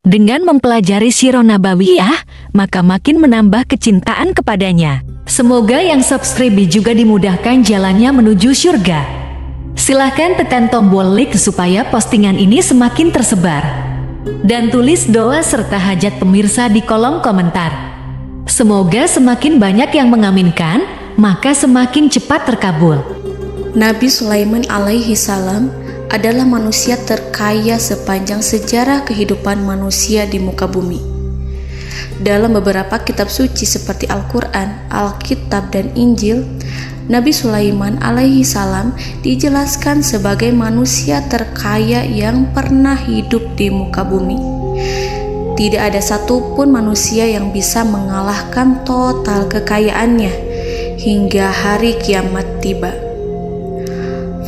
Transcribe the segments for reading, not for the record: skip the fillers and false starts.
Dengan mempelajari Sirah Nabawiyah, maka makin menambah kecintaan kepadanya. Semoga yang subscribe juga dimudahkan jalannya menuju surga. Silahkan tekan tombol like supaya postingan ini semakin tersebar. Dan tulis doa serta hajat pemirsa di kolom komentar. Semoga semakin banyak yang mengaminkan, maka semakin cepat terkabul. Nabi Sulaiman alaihi salam adalah manusia terkaya sepanjang sejarah kehidupan manusia di muka bumi. Dalam beberapa kitab suci seperti Al-Quran, Alkitab, dan Injil, Nabi Sulaiman alaihi salam dijelaskan sebagai manusia terkaya yang pernah hidup di muka bumi. Tidak ada satupun manusia yang bisa mengalahkan total kekayaannya hingga hari kiamat tiba.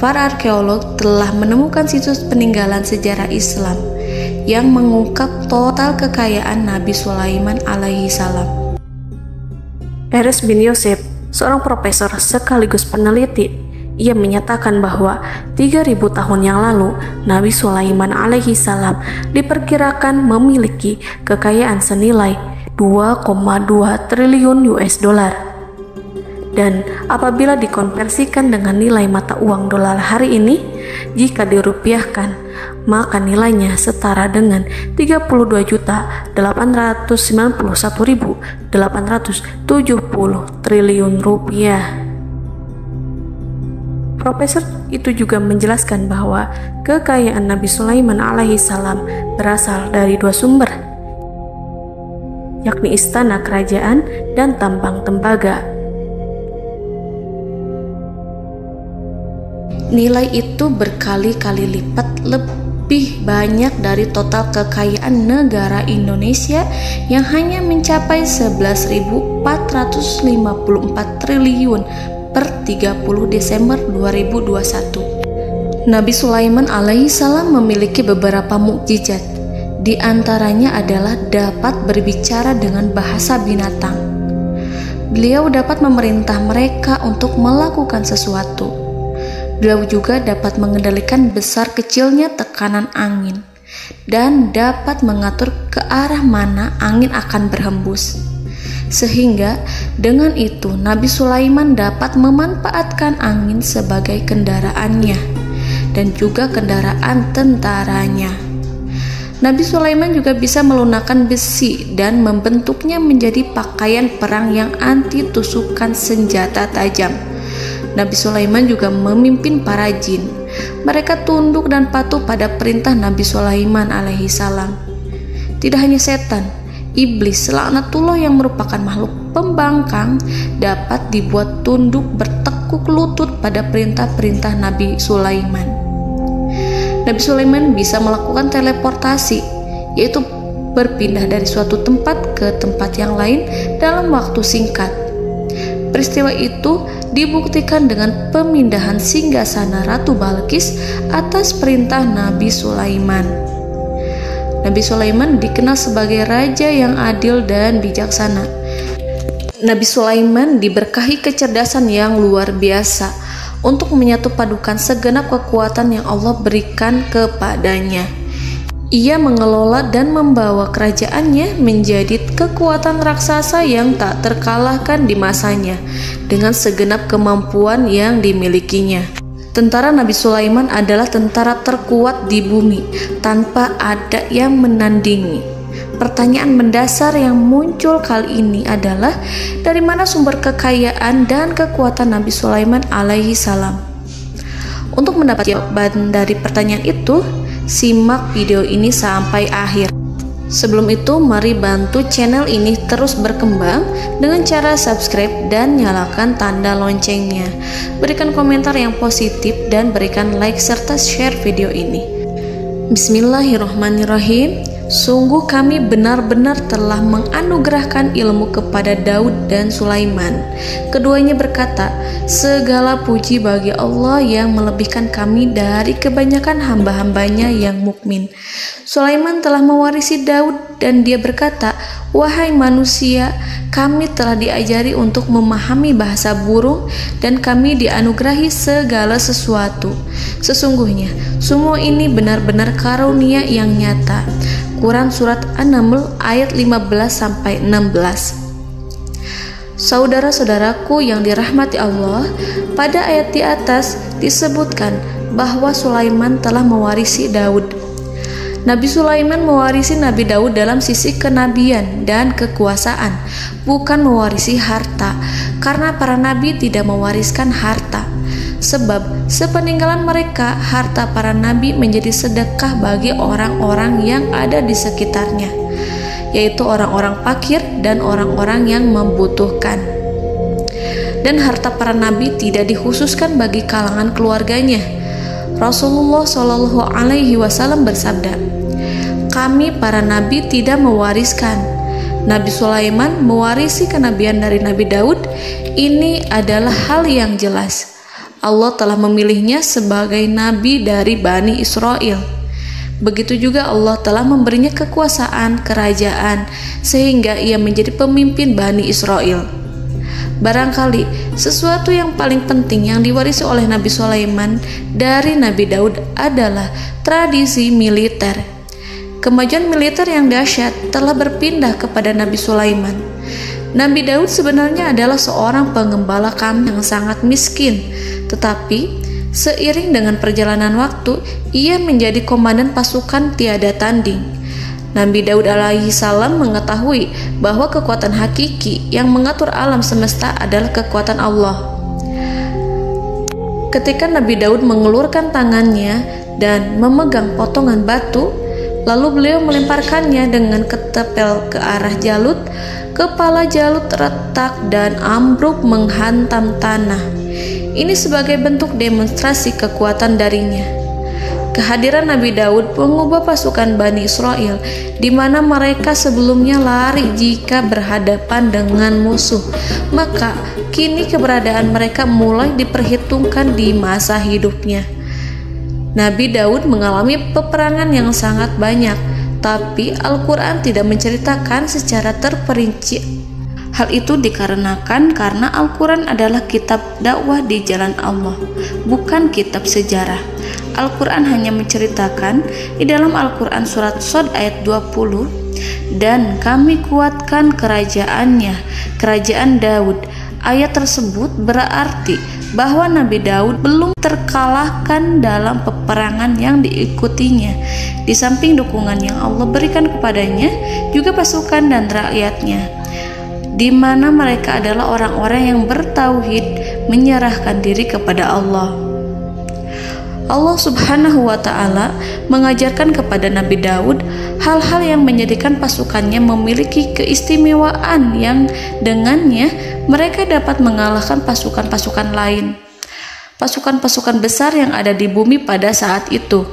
Para arkeolog telah menemukan situs peninggalan sejarah Islam yang mengungkap total kekayaan Nabi Sulaiman alaihi salam. Erez bin Yosef, seorang profesor sekaligus peneliti, ia menyatakan bahwa 3.000 tahun yang lalu Nabi Sulaiman alaihi salam diperkirakan memiliki kekayaan senilai 2,2 triliun US dollar. Dan apabila dikonversikan dengan nilai mata uang dolar hari ini, jika dirupiahkan, maka nilainya setara dengan 32.891.870 triliun rupiah. Profesor itu juga menjelaskan bahwa kekayaan Nabi Sulaiman alaihi salam berasal dari dua sumber, yakni istana kerajaan dan tambang tembaga. Nilai itu berkali-kali lipat lebih banyak dari total kekayaan negara Indonesia yang hanya mencapai 11.454 triliun per 30 Desember 2021. Nabi Sulaiman alaihi salam memiliki beberapa mukjizat. Di antaranya adalah dapat berbicara dengan bahasa binatang. Beliau dapat memerintah mereka untuk melakukan sesuatu. Beliau juga dapat mengendalikan besar kecilnya tekanan angin dan dapat mengatur ke arah mana angin akan berhembus. Sehingga dengan itu Nabi Sulaiman dapat memanfaatkan angin sebagai kendaraannya dan juga kendaraan tentaranya. Nabi Sulaiman juga bisa melunakkan besi dan membentuknya menjadi pakaian perang yang anti tusukan senjata tajam. Nabi Sulaiman juga memimpin para jin. Mereka tunduk dan patuh pada perintah Nabi Sulaiman alaihi salam. Tidak hanya setan, iblis laknatullah yang merupakan makhluk pembangkang dapat dibuat tunduk bertekuk lutut pada perintah-perintah Nabi Sulaiman. Nabi Sulaiman bisa melakukan teleportasi, yaitu berpindah dari suatu tempat ke tempat yang lain dalam waktu singkat. Peristiwa itu dibuktikan dengan pemindahan singgasana Ratu Balqis atas perintah Nabi Sulaiman. Nabi Sulaiman dikenal sebagai raja yang adil dan bijaksana. Nabi Sulaiman diberkahi kecerdasan yang luar biasa untuk menyatu padukan segenap kekuatan yang Allah berikan kepadanya. Ia mengelola dan membawa kerajaannya menjadi kekuatan raksasa yang tak terkalahkan di masanya dengan segenap kemampuan yang dimilikinya. Tentara Nabi Sulaiman adalah tentara terkuat di bumi tanpa ada yang menandingi. Pertanyaan mendasar yang muncul kali ini adalah dari mana sumber kekayaan dan kekuatan Nabi Sulaiman alaihi salam? Untuk mendapat jawaban dari pertanyaan itu, simak video ini sampai akhir. Sebelum itu, mari bantu channel ini terus berkembang dengan cara subscribe dan nyalakan tanda loncengnya. Berikan komentar yang positif dan berikan like serta share video ini. Bismillahirrahmanirrahim. Sungguh kami benar-benar telah menganugerahkan ilmu kepada Daud dan Sulaiman. Keduanya berkata, segala puji bagi Allah yang melebihkan kami dari kebanyakan hamba-hambanya yang mukmin. Sulaiman telah mewarisi Daud dan dia berkata, wahai manusia, kami telah diajari untuk memahami bahasa burung dan kami dianugerahi segala sesuatu. Sesungguhnya semua ini benar-benar karunia yang nyata. Quran Surat An-Naml ayat 15-16. Saudara-saudaraku yang dirahmati Allah, pada ayat di atas disebutkan bahwa Sulaiman telah mewarisi Daud. Nabi Sulaiman mewarisi Nabi Daud dalam sisi kenabian dan kekuasaan, bukan mewarisi harta, karena para nabi tidak mewariskan harta. Sebab sepeninggalan mereka, harta para nabi menjadi sedekah bagi orang-orang yang ada di sekitarnya, yaitu orang-orang fakir dan orang-orang yang membutuhkan. Dan harta para nabi tidak dikhususkan bagi kalangan keluarganya. Rasulullah Shallallahu Alaihi Wasallam bersabda, "Kami para nabi tidak mewariskan." Nabi Sulaiman mewarisi kenabian dari Nabi Daud. Ini adalah hal yang jelas. Allah telah memilihnya sebagai nabi dari Bani Israel. Begitu juga Allah telah memberinya kekuasaan kerajaan sehingga ia menjadi pemimpin Bani Israel. Barangkali sesuatu yang paling penting yang diwarisi oleh Nabi Sulaiman dari Nabi Daud adalah tradisi militer. Kemajuan militer yang dahsyat telah berpindah kepada Nabi Sulaiman. Nabi Daud sebenarnya adalah seorang pengembala kambing yang sangat miskin, tetapi seiring dengan perjalanan waktu, ia menjadi komandan pasukan tiada tanding. Nabi Daud alaihi salam mengetahui bahwa kekuatan hakiki yang mengatur alam semesta adalah kekuatan Allah. Ketika Nabi Daud mengelurkan tangannya dan memegang potongan batu, lalu beliau melemparkannya dengan ketepel ke arah Jalut, kepala Jalut retak dan ambruk menghantam tanah. Ini sebagai bentuk demonstrasi kekuatan darinya. Kehadiran Nabi Daud mengubah pasukan Bani Israel, di mana mereka sebelumnya lari jika berhadapan dengan musuh. Maka kini keberadaan mereka mulai diperhitungkan di masa hidupnya. Nabi Daud mengalami peperangan yang sangat banyak, tapi Al-Quran tidak menceritakan secara terperinci. Hal itu dikarenakan karena Al-Quran adalah kitab dakwah di jalan Allah, bukan kitab sejarah. Al-Quran hanya menceritakan di dalam Al-Quran surat Shad ayat 20, "Dan kami kuatkan kerajaannya, kerajaan Daud." Ayat tersebut berarti bahwa Nabi Daud belum terkalahkan dalam peperangan yang diikutinya. Di samping dukungan yang Allah berikan kepadanya, juga pasukan dan rakyatnya, di mana mereka adalah orang-orang yang bertauhid, menyerahkan diri kepada Allah. Allah Subhanahu wa Ta'ala mengajarkan kepada Nabi Daud hal-hal yang menjadikan pasukannya memiliki keistimewaan yang dengannya mereka dapat mengalahkan pasukan-pasukan lain, pasukan-pasukan besar yang ada di bumi pada saat itu.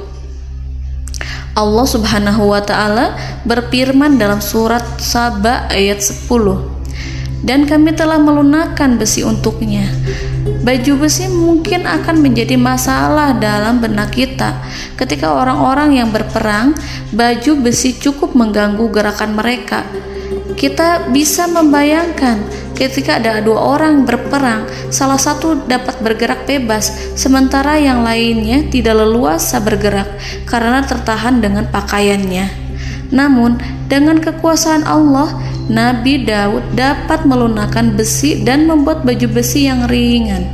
Allah Subhanahu wa Ta'ala berfirman dalam surat Saba ayat 10, "Dan kami telah melunakkan besi untuknya." Baju besi mungkin akan menjadi masalah dalam benak kita. Ketika orang-orang yang berperang, baju besi cukup mengganggu gerakan mereka. Kita bisa membayangkan ketika ada dua orang berperang, salah satu dapat bergerak bebas, sementara yang lainnya tidak leluasa bergerak karena tertahan dengan pakaiannya. Namun, dengan kekuasaan Allah, Nabi Daud dapat melunakkan besi dan membuat baju besi yang ringan,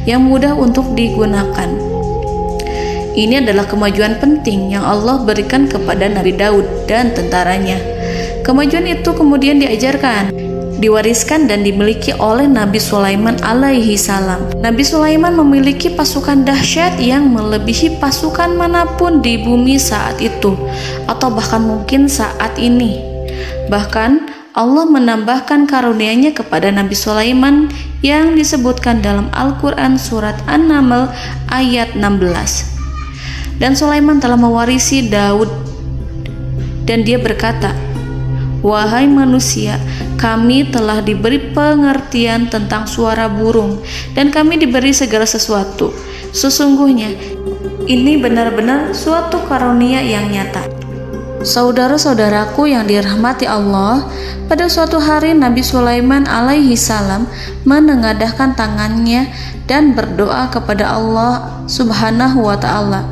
yang mudah untuk digunakan. Ini adalah kemajuan penting yang Allah berikan kepada Nabi Daud dan tentaranya. Kemajuan itu kemudian diajarkan, diwariskan dan dimiliki oleh Nabi Sulaiman alaihi salam. Nabi Sulaiman memiliki pasukan dahsyat yang melebihi pasukan manapun di bumi saat itu, atau bahkan mungkin saat ini. Bahkan Allah menambahkan karunia-Nya kepada Nabi Sulaiman yang disebutkan dalam Al-Quran surat An-Naml ayat 16. Dan Sulaiman telah mewarisi Daud, dan dia berkata, "Wahai manusia, kami telah diberi pengertian tentang suara burung, dan kami diberi segala sesuatu. Sesungguhnya ini benar-benar suatu karunia yang nyata." Saudara-saudaraku yang dirahmati Allah, pada suatu hari Nabi Sulaiman alaihi salam menengadahkan tangannya dan berdoa kepada Allah Subhanahu wa ta'ala.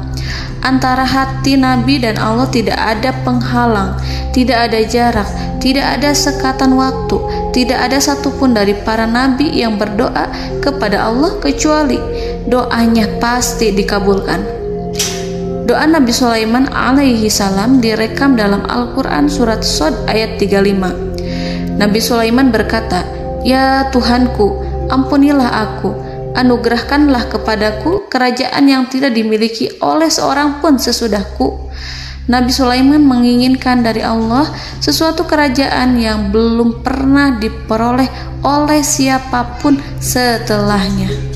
Antara hati Nabi dan Allah tidak ada penghalang, tidak ada jarak, tidak ada sekatan waktu, tidak ada satupun dari para nabi yang berdoa kepada Allah kecuali doanya pasti dikabulkan. Doa Nabi Sulaiman alaihi salam direkam dalam Al-Quran surat Shad ayat 35. Nabi Sulaiman berkata, "Ya Tuhanku, ampunilah aku, anugerahkanlah kepadaku kerajaan yang tidak dimiliki oleh seorang pun sesudahku." Nabi Sulaiman menginginkan dari Allah sesuatu kerajaan yang belum pernah diperoleh oleh siapapun setelahnya.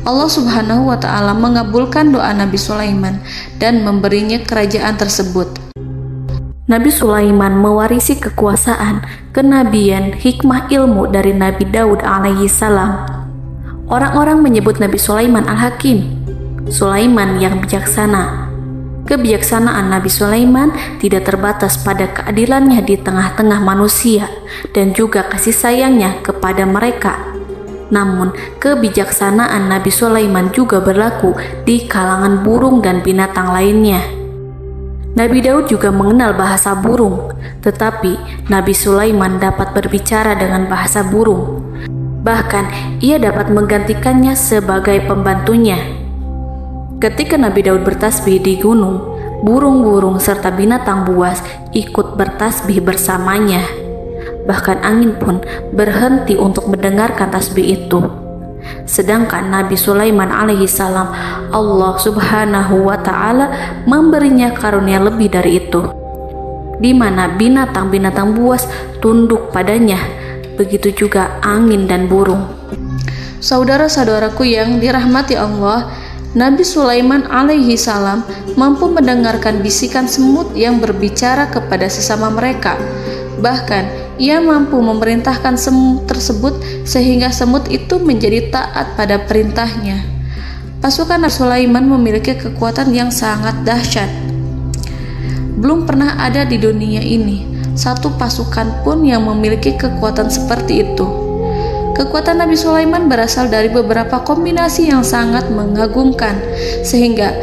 Allah Subhanahu wa ta'ala mengabulkan doa Nabi Sulaiman dan memberinya kerajaan tersebut. Nabi Sulaiman mewarisi kekuasaan, kenabian, hikmah ilmu dari Nabi Daud alaihi salam. Orang-orang menyebut Nabi Sulaiman Al-Hakim, Sulaiman yang bijaksana. Kebijaksanaan Nabi Sulaiman tidak terbatas pada keadilannya di tengah-tengah manusia dan juga kasih sayangnya kepada mereka. Namun, kebijaksanaan Nabi Sulaiman juga berlaku di kalangan burung dan binatang lainnya. Nabi Daud juga mengenal bahasa burung, tetapi Nabi Sulaiman dapat berbicara dengan bahasa burung. Bahkan, ia dapat menggantikannya sebagai pembantunya. Ketika Nabi Daud bertasbih di gunung, burung-burung serta binatang buas ikut bertasbih bersamanya. Bahkan angin pun berhenti untuk mendengarkan tasbih itu. Sedangkan Nabi Sulaiman alaihi salam, Allah Subhanahu wa ta'ala memberinya karunia lebih dari itu, di mana binatang-binatang buas tunduk padanya, begitu juga angin dan burung. Saudara-saudaraku yang dirahmati Allah, Nabi Sulaiman alaihi salam mampu mendengarkan bisikan semut yang berbicara kepada sesama mereka. Bahkan ia mampu memerintahkan semut tersebut sehingga semut itu menjadi taat pada perintahnya. Pasukan Nabi Sulaiman memiliki kekuatan yang sangat dahsyat. Belum pernah ada di dunia ini satu pasukan pun yang memiliki kekuatan seperti itu. Kekuatan Nabi Sulaiman berasal dari beberapa kombinasi yang sangat mengagumkan, sehingga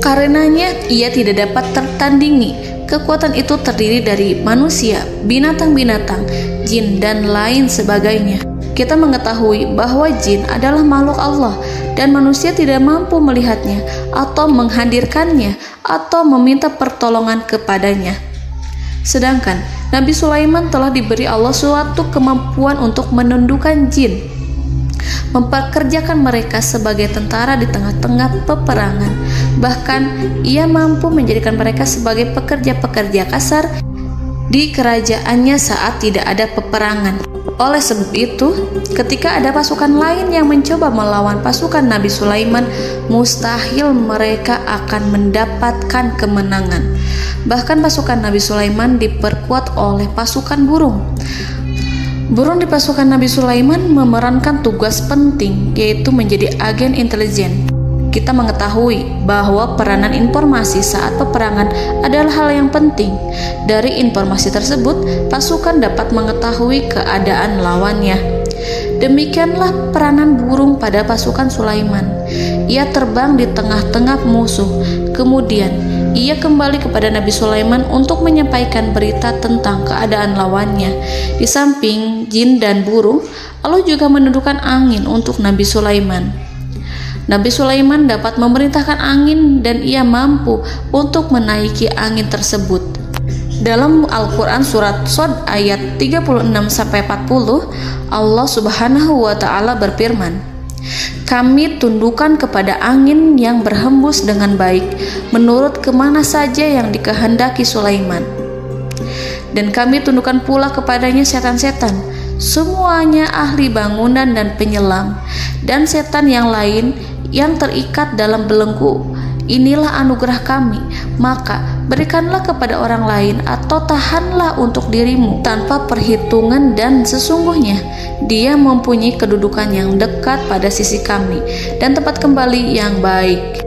karenanya ia tidak dapat tertandingi. Kekuatan itu terdiri dari manusia, binatang-binatang, jin, dan lain sebagainya. Kita mengetahui bahwa jin adalah makhluk Allah dan manusia tidak mampu melihatnya atau menghadirkannya atau meminta pertolongan kepadanya. Sedangkan Nabi Sulaiman telah diberi Allah suatu kemampuan untuk menundukkan jin, memperkerjakan mereka sebagai tentara di tengah-tengah peperangan. Bahkan ia mampu menjadikan mereka sebagai pekerja-pekerja kasar di kerajaannya saat tidak ada peperangan. Oleh sebab itu, ketika ada pasukan lain yang mencoba melawan pasukan Nabi Sulaiman, mustahil mereka akan mendapatkan kemenangan. Bahkan pasukan Nabi Sulaiman diperkuat oleh pasukan burung. Burung di pasukan Nabi Sulaiman memerankan tugas penting, yaitu menjadi agen intelijen. Kita mengetahui bahwa peranan informasi saat peperangan adalah hal yang penting. Dari informasi tersebut, pasukan dapat mengetahui keadaan lawannya. Demikianlah peranan burung pada pasukan Sulaiman. Ia terbang di tengah-tengah musuh. Kemudian, ia kembali kepada Nabi Sulaiman untuk menyampaikan berita tentang keadaan lawannya. Di samping jin dan burung, Allah juga menundukkan angin untuk Nabi Sulaiman. Nabi Sulaiman dapat memerintahkan angin dan ia mampu untuk menaiki angin tersebut. Dalam Al-Quran surat Shad ayat 36-40, Allah Subhanahu wa ta'ala berfirman, "Kami tundukkan kepada angin yang berhembus dengan baik menurut kemana saja yang dikehendaki Sulaiman. Dan kami tundukkan pula kepadanya setan-setan, semuanya ahli bangunan dan penyelam, dan setan yang lain yang terikat dalam belenggu. Inilah anugerah kami, maka berikanlah kepada orang lain atau tahanlah untuk dirimu tanpa perhitungan, dan sesungguhnya dia mempunyai kedudukan yang dekat pada sisi kami dan tempat kembali yang baik."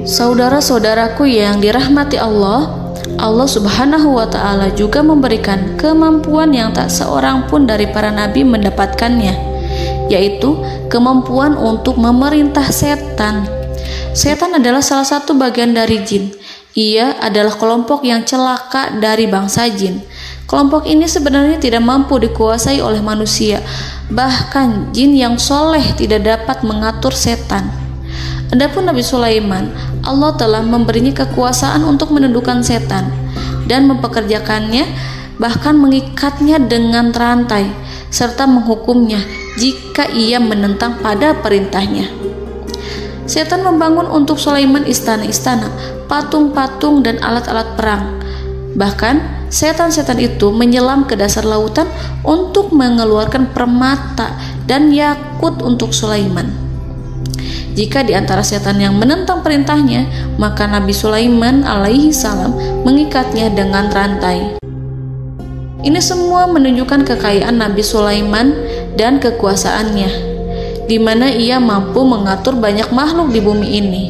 Saudara-saudaraku yang dirahmati Allah, Allah Subhanahu wa Ta'ala juga memberikan kemampuan yang tak seorang pun dari para nabi mendapatkannya, yaitu kemampuan untuk memerintah setan. Setan adalah salah satu bagian dari jin. Ia adalah kelompok yang celaka dari bangsa jin. Kelompok ini sebenarnya tidak mampu dikuasai oleh manusia. Bahkan jin yang soleh tidak dapat mengatur setan. Adapun Nabi Sulaiman, Allah telah memberinya kekuasaan untuk menundukkan setan dan mempekerjakannya, bahkan mengikatnya dengan rantai serta menghukumnya jika ia menentang pada perintahnya. Setan membangun untuk Sulaiman istana-istana, patung-patung dan alat-alat perang. Bahkan setan-setan itu menyelam ke dasar lautan untuk mengeluarkan permata dan yakut untuk Sulaiman. Jika di antara setan yang menentang perintahnya, maka Nabi Sulaiman alaihi salam mengikatnya dengan rantai. Ini semua menunjukkan kekayaan Nabi Sulaiman dan kekuasaannya, di mana ia mampu mengatur banyak makhluk di bumi ini.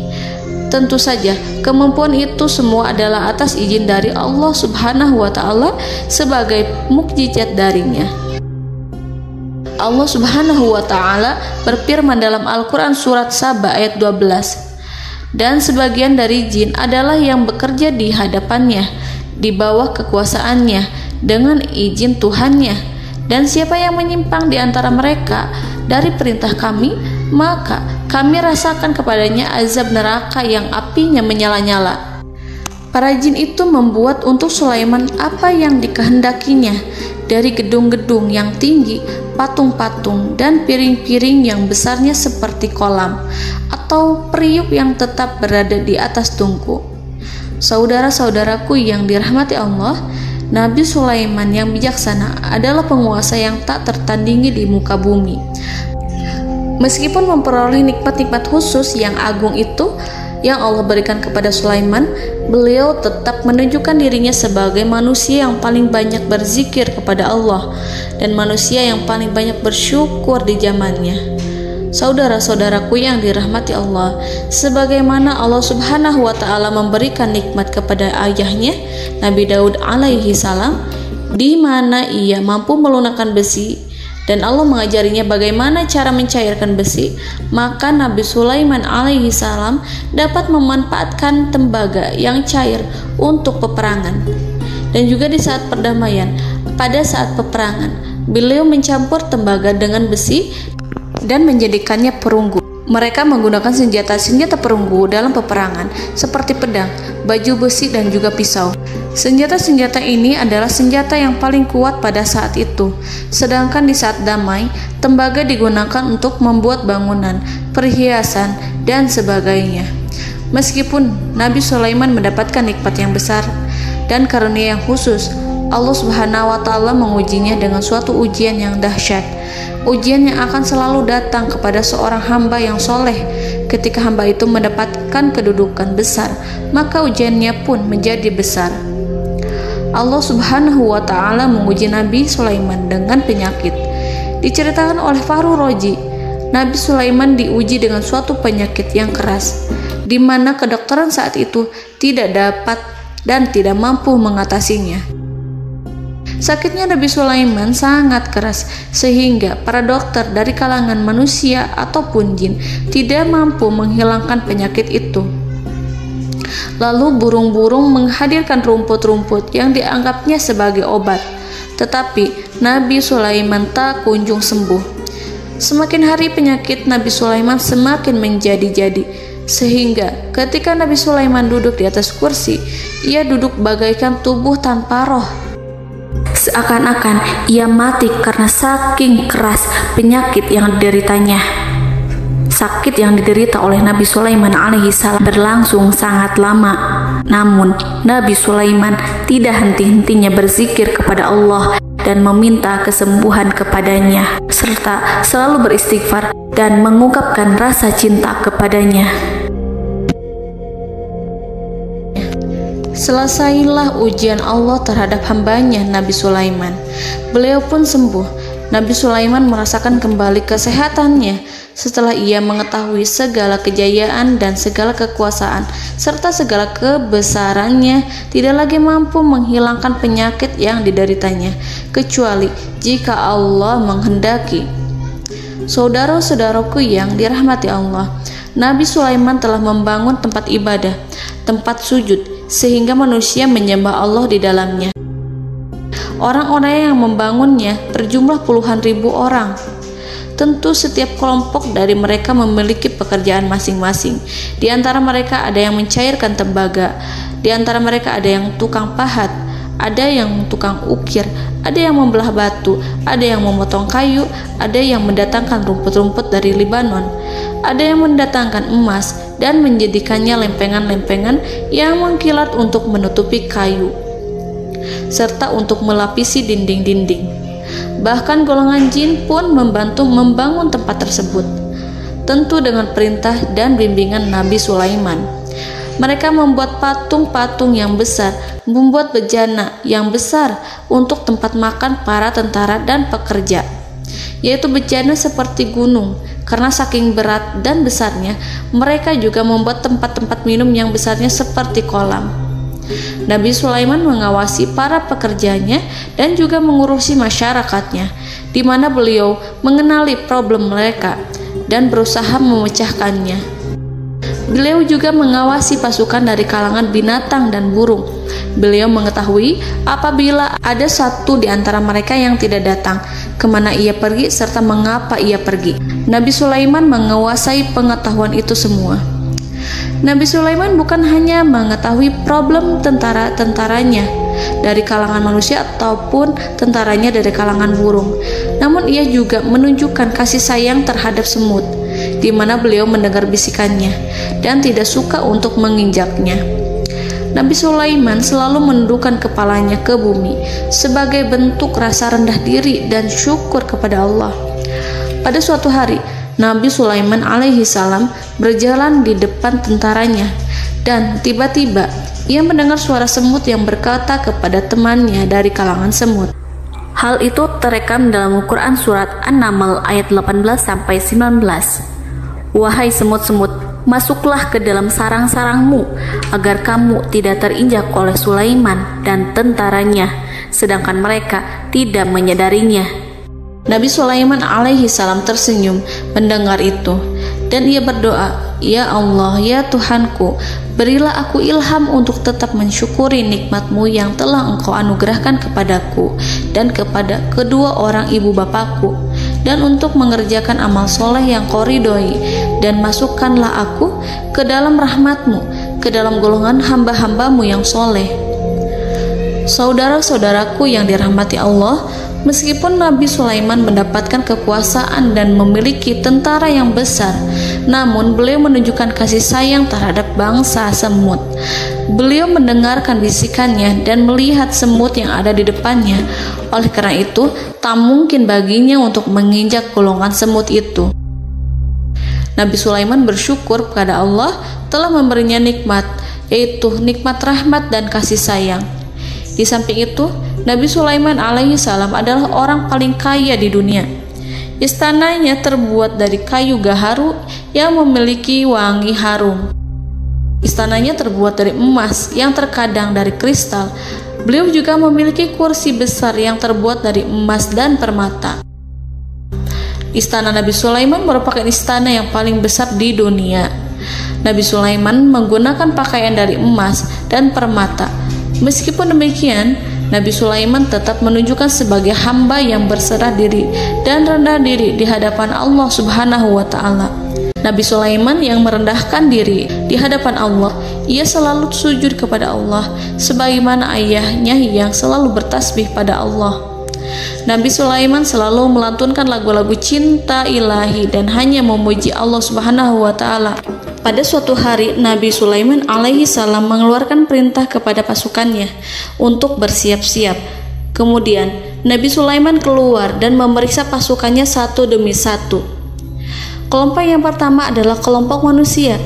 Tentu saja, kemampuan itu semua adalah atas izin dari Allah Subhanahu wa Ta'ala sebagai mukjizat darinya. Allah Subhanahu wa Ta'ala berfirman dalam Al-Quran surat Saba ayat 12, dan sebagian dari jin adalah yang bekerja di hadapannya di bawah kekuasaannya dengan izin Tuhannya, dan siapa yang menyimpang di antara mereka dari perintah kami, maka kami rasakan kepadanya azab neraka yang apinya menyala-nyala. Para jin itu membuat untuk Sulaiman apa yang dikehendakinya, dari gedung-gedung yang tinggi, patung-patung, dan piring-piring yang besarnya seperti kolam, atau periuk yang tetap berada di atas tungku. Saudara-saudaraku yang dirahmati Allah, Nabi Sulaiman yang bijaksana adalah penguasa yang tak tertandingi di muka bumi. Meskipun memperoleh nikmat-nikmat khusus yang agung itu yang Allah berikan kepada Sulaiman, beliau tetap menunjukkan dirinya sebagai manusia yang paling banyak berzikir kepada Allah dan manusia yang paling banyak bersyukur di zamannya. Saudara-saudaraku yang dirahmati Allah, sebagaimana Allah Subhanahu wa Ta'ala memberikan nikmat kepada ayahnya Nabi Daud alaihi salam, di mana ia mampu melunakkan besi, dan Allah mengajarinya bagaimana cara mencairkan besi, maka Nabi Sulaiman alaihi salam dapat memanfaatkan tembaga yang cair untuk peperangan. Dan juga di saat perdamaian, pada saat peperangan, beliau mencampur tembaga dengan besi dan menjadikannya perunggu. Mereka menggunakan senjata-senjata perunggu dalam peperangan seperti pedang, baju besi, dan juga pisau. Senjata-senjata ini adalah senjata yang paling kuat pada saat itu. Sedangkan di saat damai, tembaga digunakan untuk membuat bangunan, perhiasan, dan sebagainya. Meskipun Nabi Sulaiman mendapatkan nikmat yang besar dan karunia yang khusus, Allah Subhanahu wa Ta'ala mengujinya dengan suatu ujian yang dahsyat. Ujian yang akan selalu datang kepada seorang hamba yang soleh. Ketika hamba itu mendapatkan kedudukan besar, maka ujiannya pun menjadi besar. Allah Subhanahu wa Ta'ala menguji Nabi Sulaiman dengan penyakit. Diceritakan oleh Fahru Roji, Nabi Sulaiman diuji dengan suatu penyakit yang keras, di mana kedokteran saat itu tidak dapat dan tidak mampu mengatasinya. Sakitnya Nabi Sulaiman sangat keras sehingga para dokter dari kalangan manusia ataupun jin tidak mampu menghilangkan penyakit itu. Lalu burung-burung menghadirkan rumput-rumput yang dianggapnya sebagai obat, tetapi Nabi Sulaiman tak kunjung sembuh. Semakin hari penyakit Nabi Sulaiman semakin menjadi-jadi, sehingga ketika Nabi Sulaiman duduk di atas kursi, ia duduk bagaikan tubuh tanpa roh. Seakan-akan ia mati karena saking keras penyakit yang dideritanya. Sakit yang diderita oleh Nabi Sulaiman alaihi salam berlangsung sangat lama. Namun Nabi Sulaiman tidak henti-hentinya berzikir kepada Allah dan meminta kesembuhan kepadanya, serta selalu beristighfar dan mengungkapkan rasa cinta kepadanya. Selesailah ujian Allah terhadap hambanya Nabi Sulaiman. Beliau pun sembuh Nabi Sulaiman merasakan kembali kesehatannya setelah ia mengetahui segala kejayaan dan segala kekuasaan serta segala kebesarannya tidak lagi mampu menghilangkan penyakit yang dideritanya kecuali jika Allah menghendaki. Saudara-saudaraku yang dirahmati Allah, Nabi Sulaiman telah membangun tempat ibadah, tempat sujud, sehingga manusia menyembah Allah di dalamnya. Orang-orang yang membangunnya berjumlah puluhan ribu orang. Tentu setiap kelompok dari mereka memiliki pekerjaan masing-masing. Di antara mereka ada yang mencairkan tembaga, di antara mereka ada yang tukang pahat, ada yang tukang ukir, ada yang membelah batu, ada yang memotong kayu, ada yang mendatangkan rumput-rumput dari Libanon, ada yang mendatangkan emas dan menjadikannya lempengan-lempengan yang mengkilat untuk menutupi kayu serta untuk melapisi dinding-dinding. Bahkan golongan jin pun membantu membangun tempat tersebut, tentu dengan perintah dan bimbingan Nabi Sulaiman. Mereka membuat patung-patung yang besar, membuat bejana yang besar untuk tempat makan para tentara dan pekerja, yaitu bejana seperti gunung. Karena saking berat dan besarnya, mereka juga membuat tempat-tempat minum yang besarnya seperti kolam. Nabi Sulaiman mengawasi para pekerjanya dan juga mengurusi masyarakatnya, di mana beliau mengenali problem mereka dan berusaha memecahkannya. Beliau juga mengawasi pasukan dari kalangan binatang dan burung. Beliau mengetahui apabila ada satu di antara mereka yang tidak datang, kemana ia pergi serta mengapa ia pergi. Nabi Sulaiman menguasai pengetahuan itu semua. Nabi Sulaiman bukan hanya mengetahui problem tentara-tentaranya dari kalangan manusia ataupun tentaranya dari kalangan burung, namun ia juga menunjukkan kasih sayang terhadap semut, di mana beliau mendengar bisikannya dan tidak suka untuk menginjaknya. Nabi Sulaiman selalu menundukkan kepalanya ke bumi sebagai bentuk rasa rendah diri dan syukur kepada Allah. Pada suatu hari, Nabi Sulaiman alaihi salam berjalan di depan tentaranya dan tiba-tiba ia mendengar suara semut yang berkata kepada temannya dari kalangan semut. Hal itu terekam dalam Al-Quran surat An-Naml ayat 18-19. Wahai semut-semut, masuklah ke dalam sarang-sarangmu agar kamu tidak terinjak oleh Sulaiman dan tentaranya, sedangkan mereka tidak menyadarinya. Nabi Sulaiman alaihi salam tersenyum mendengar itu dan ia berdoa, "Ya Allah, ya Tuhanku, berilah aku ilham untuk tetap mensyukuri nikmat-Mu yang telah Engkau anugerahkan kepadaku dan kepada kedua orang ibu bapakku, dan untuk mengerjakan amal soleh yang Kau ridhoi, dan masukkanlah aku ke dalam rahmat-Mu, ke dalam golongan hamba-hamba-Mu yang soleh." Saudara-saudaraku yang dirahmati Allah, meskipun Nabi Sulaiman mendapatkan kekuasaan dan memiliki tentara yang besar, namun beliau menunjukkan kasih sayang terhadap bangsa semut. Beliau mendengarkan bisikannya dan melihat semut yang ada di depannya. Oleh karena itu, tak mungkin baginya untuk menginjak golongan semut itu. Nabi Sulaiman bersyukur kepada Allah telah memberinya nikmat, yaitu nikmat rahmat dan kasih sayang. Di samping itu, Nabi Sulaiman alaihi salam adalah orang paling kaya di dunia. Istananya terbuat dari kayu gaharu yang memiliki wangi harum. Istananya terbuat dari emas yang terkadang dari kristal. Beliau juga memiliki kursi besar yang terbuat dari emas dan permata. Istana Nabi Sulaiman merupakan istana yang paling besar di dunia. Nabi Sulaiman menggunakan pakaian dari emas dan permata. Meskipun demikian, Nabi Sulaiman tetap menunjukkan sebagai hamba yang berserah diri dan rendah diri di hadapan Allah Subhanahu wa Ta'ala. Nabi Sulaiman yang merendahkan diri di hadapan Allah, ia selalu sujud kepada Allah, sebagaimana ayahnya yang selalu bertasbih pada Allah. Nabi Sulaiman selalu melantunkan lagu-lagu cinta ilahi dan hanya memuji Allah Subhanahu wa Ta'ala. Pada suatu hari, Nabi Sulaiman alaihi salam mengeluarkan perintah kepada pasukannya untuk bersiap-siap. Kemudian, Nabi Sulaiman keluar dan memeriksa pasukannya satu demi satu. Kelompok yang pertama adalah kelompok manusia.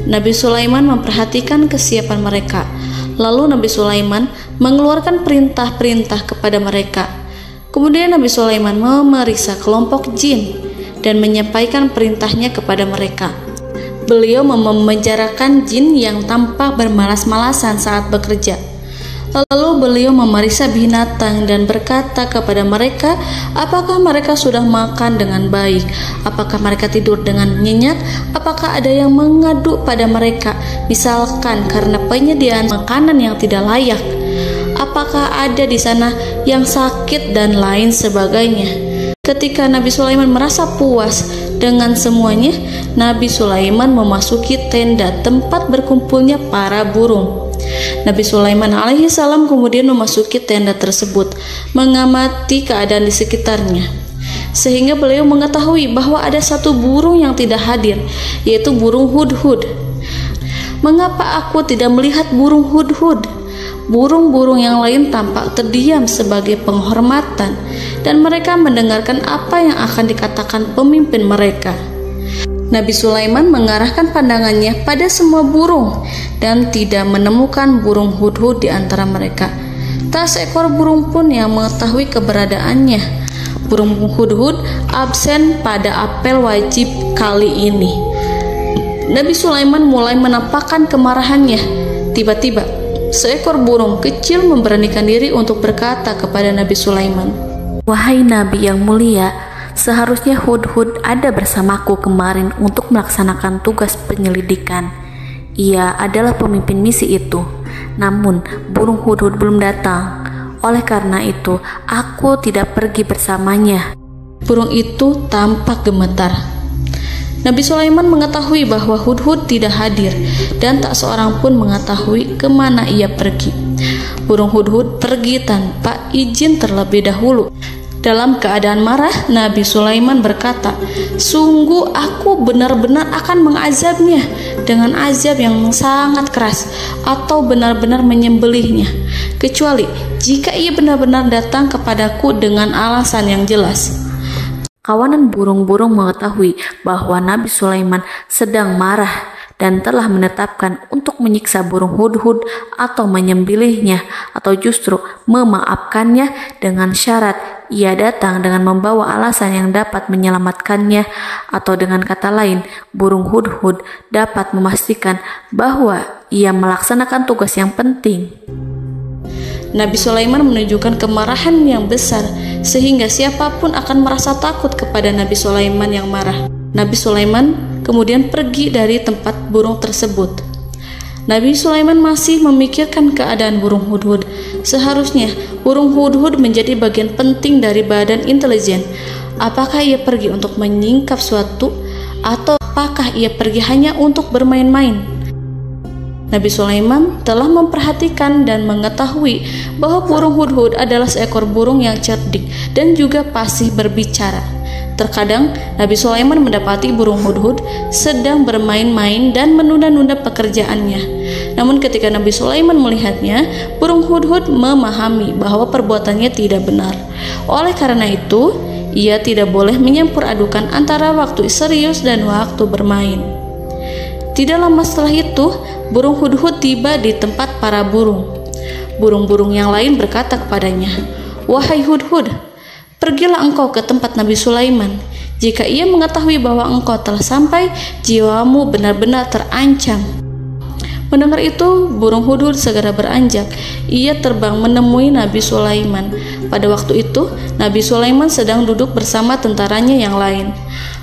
Nabi Sulaiman memperhatikan kesiapan mereka. Lalu Nabi Sulaiman mengeluarkan perintah-perintah kepada mereka. Kemudian Nabi Sulaiman memeriksa kelompok jin dan menyampaikan perintahnya kepada mereka. Beliau memenjarakan jin yang tampak bermalas-malasan saat bekerja. Lalu beliau memeriksa binatang dan berkata kepada mereka, apakah mereka sudah makan dengan baik? Apakah mereka tidur dengan nyenyak? Apakah ada yang mengadu pada mereka, misalkan karena penyediaan makanan yang tidak layak? Apakah ada di sana yang sakit dan lain sebagainya? Ketika Nabi Sulaiman merasa puas dengan semuanya, Nabi Sulaiman memasuki tenda tempat berkumpulnya para burung. Nabi Sulaiman alaihi salam kemudian memasuki tenda tersebut, mengamati keadaan di sekitarnya, sehingga beliau mengetahui bahwa ada satu burung yang tidak hadir, yaitu burung hudhud. Mengapa aku tidak melihat burung hudhud? Burung-burung yang lain tampak terdiam sebagai penghormatan, dan mereka mendengarkan apa yang akan dikatakan pemimpin mereka. Nabi Sulaiman mengarahkan pandangannya pada semua burung dan tidak menemukan burung hudhud di antara mereka. Tak seekor burung pun yang mengetahui keberadaannya. Burung hudhud absen pada apel wajib kali ini. Nabi Sulaiman mulai menampakkan kemarahannya. Tiba-tiba, seekor burung kecil memberanikan diri untuk berkata kepada Nabi Sulaiman, "Wahai Nabi yang mulia, seharusnya hudhud ada bersamaku kemarin untuk melaksanakan tugas penyelidikan. Ia adalah pemimpin misi itu. Namun, burung hudhud belum datang. Oleh karena itu, aku tidak pergi bersamanya." Burung itu tampak gemetar. Nabi Sulaiman mengetahui bahwa hudhud tidak hadir dan tak seorang pun mengetahui kemana ia pergi. Burung hudhud pergi tanpa izin terlebih dahulu. Dalam keadaan marah, Nabi Sulaiman berkata, "Sungguh aku benar-benar akan mengazabnya dengan azab yang sangat keras atau benar-benar menyembelihnya, kecuali jika ia benar-benar datang kepadaku dengan alasan yang jelas." Kawanan burung-burung mengetahui bahwa Nabi Sulaiman sedang marah dan telah menetapkan untuk menyiksa burung hudhud atau menyembelihnya atau justru memaafkannya dengan syarat ia datang dengan membawa alasan yang dapat menyelamatkannya, atau dengan kata lain, burung hudhud dapat memastikan bahwa ia melaksanakan tugas yang penting. Nabi Sulaiman menunjukkan kemarahan yang besar sehingga siapapun akan merasa takut kepada Nabi Sulaiman yang marah. Nabi Sulaiman kemudian pergi dari tempat burung tersebut. Nabi Sulaiman masih memikirkan keadaan burung hudhud. Seharusnya burung hudhud menjadi bagian penting dari badan intelijen. Apakah ia pergi untuk menyingkap suatu, atau apakah ia pergi hanya untuk bermain-main? Nabi Sulaiman telah memperhatikan dan mengetahui bahwa burung hudhud adalah seekor burung yang cerdik dan juga fasih berbicara. Terkadang Nabi Sulaiman mendapati burung hudhud sedang bermain-main dan menunda-nunda pekerjaannya. Namun ketika Nabi Sulaiman melihatnya, burung hudhud memahami bahwa perbuatannya tidak benar. Oleh karena itu, ia tidak boleh menyampur adukan antara waktu serius dan waktu bermain. Tidak lama setelah itu, burung hudhud tiba di tempat para burung. Burung-burung yang lain berkata kepadanya, "Wahai hudhud, pergilah engkau ke tempat Nabi Sulaiman. Jika ia mengetahui bahwa engkau telah sampai, jiwamu benar-benar terancam." Mendengar itu, burung hudhud segera beranjak. Ia terbang menemui Nabi Sulaiman. Pada waktu itu, Nabi Sulaiman sedang duduk bersama tentaranya yang lain.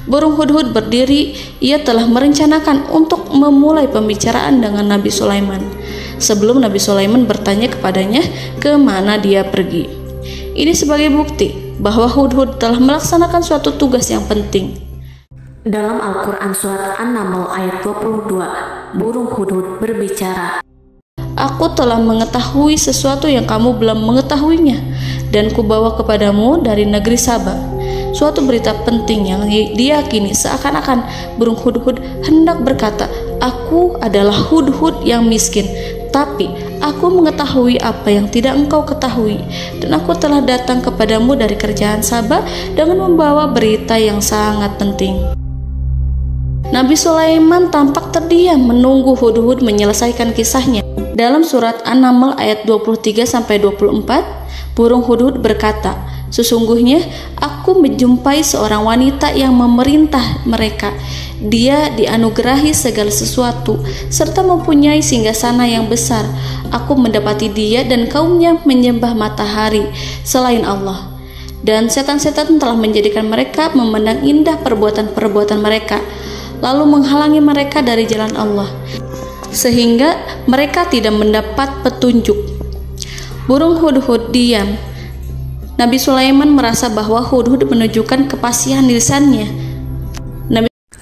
Burung hudhud berdiri. Ia telah merencanakan untuk memulai pembicaraan dengan Nabi Sulaiman sebelum Nabi Sulaiman bertanya kepadanya kemana dia pergi. Ini sebagai bukti bahwa hudhud telah melaksanakan suatu tugas yang penting. Dalam Al-Quran Surat An-Naml ayat 22, burung hudhud berbicara, "Aku telah mengetahui sesuatu yang kamu belum mengetahuinya, dan kubawa kepadamu dari negeri Saba suatu berita penting yang diyakini seakan-akan burung hudhud hendak berkata, 'Aku adalah hudhud yang miskin, tapi aku mengetahui apa yang tidak engkau ketahui, dan aku telah datang kepadamu dari kerajaan Saba dengan membawa berita yang sangat penting.'" Nabi Sulaiman tampak terdiam menunggu hudhud menyelesaikan kisahnya. Dalam surat An-Naml ayat 23-24, burung hudhud berkata, Sesungguhnya aku menjumpai seorang wanita yang memerintah mereka. Dia dianugerahi segala sesuatu serta mempunyai singgasana yang besar. Aku mendapati dia dan kaumnya menyembah matahari selain Allah. Dan setan-setan telah menjadikan mereka memandang indah perbuatan-perbuatan mereka, lalu menghalangi mereka dari jalan Allah, sehingga mereka tidak mendapat petunjuk. Burung hudhud diam. Nabi Sulaiman merasa bahwa hudhud menunjukkan kepasihan lisannya.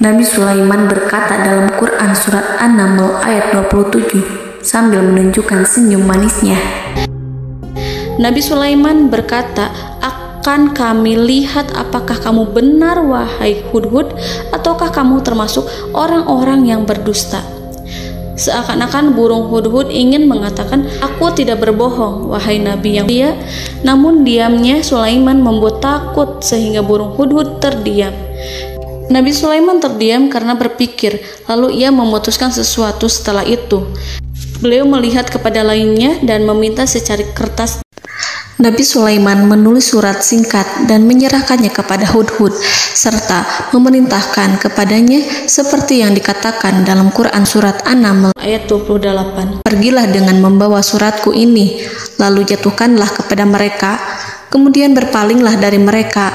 Nabi Sulaiman berkata dalam Quran surat An-Naml ayat 27 sambil menunjukkan senyum manisnya. Nabi Sulaiman berkata, "Akan kami lihat apakah kamu benar wahai hudhud, ataukah kamu termasuk orang-orang yang berdusta." Seakan-akan burung hudhud ingin mengatakan, "Aku tidak berbohong, wahai Nabi yang mulia." Namun diamnya Sulaiman membuat takut sehingga burung hudhud terdiam. Nabi Sulaiman terdiam karena berpikir, lalu ia memutuskan sesuatu setelah itu. Beliau melihat kepada lainnya dan meminta secari kertas. Nabi Sulaiman menulis surat singkat dan menyerahkannya kepada hudhud serta memerintahkan kepadanya seperti yang dikatakan dalam Quran surat An-Naml ayat 28. "Pergilah dengan membawa suratku ini, lalu jatuhkanlah kepada mereka, kemudian berpalinglah dari mereka,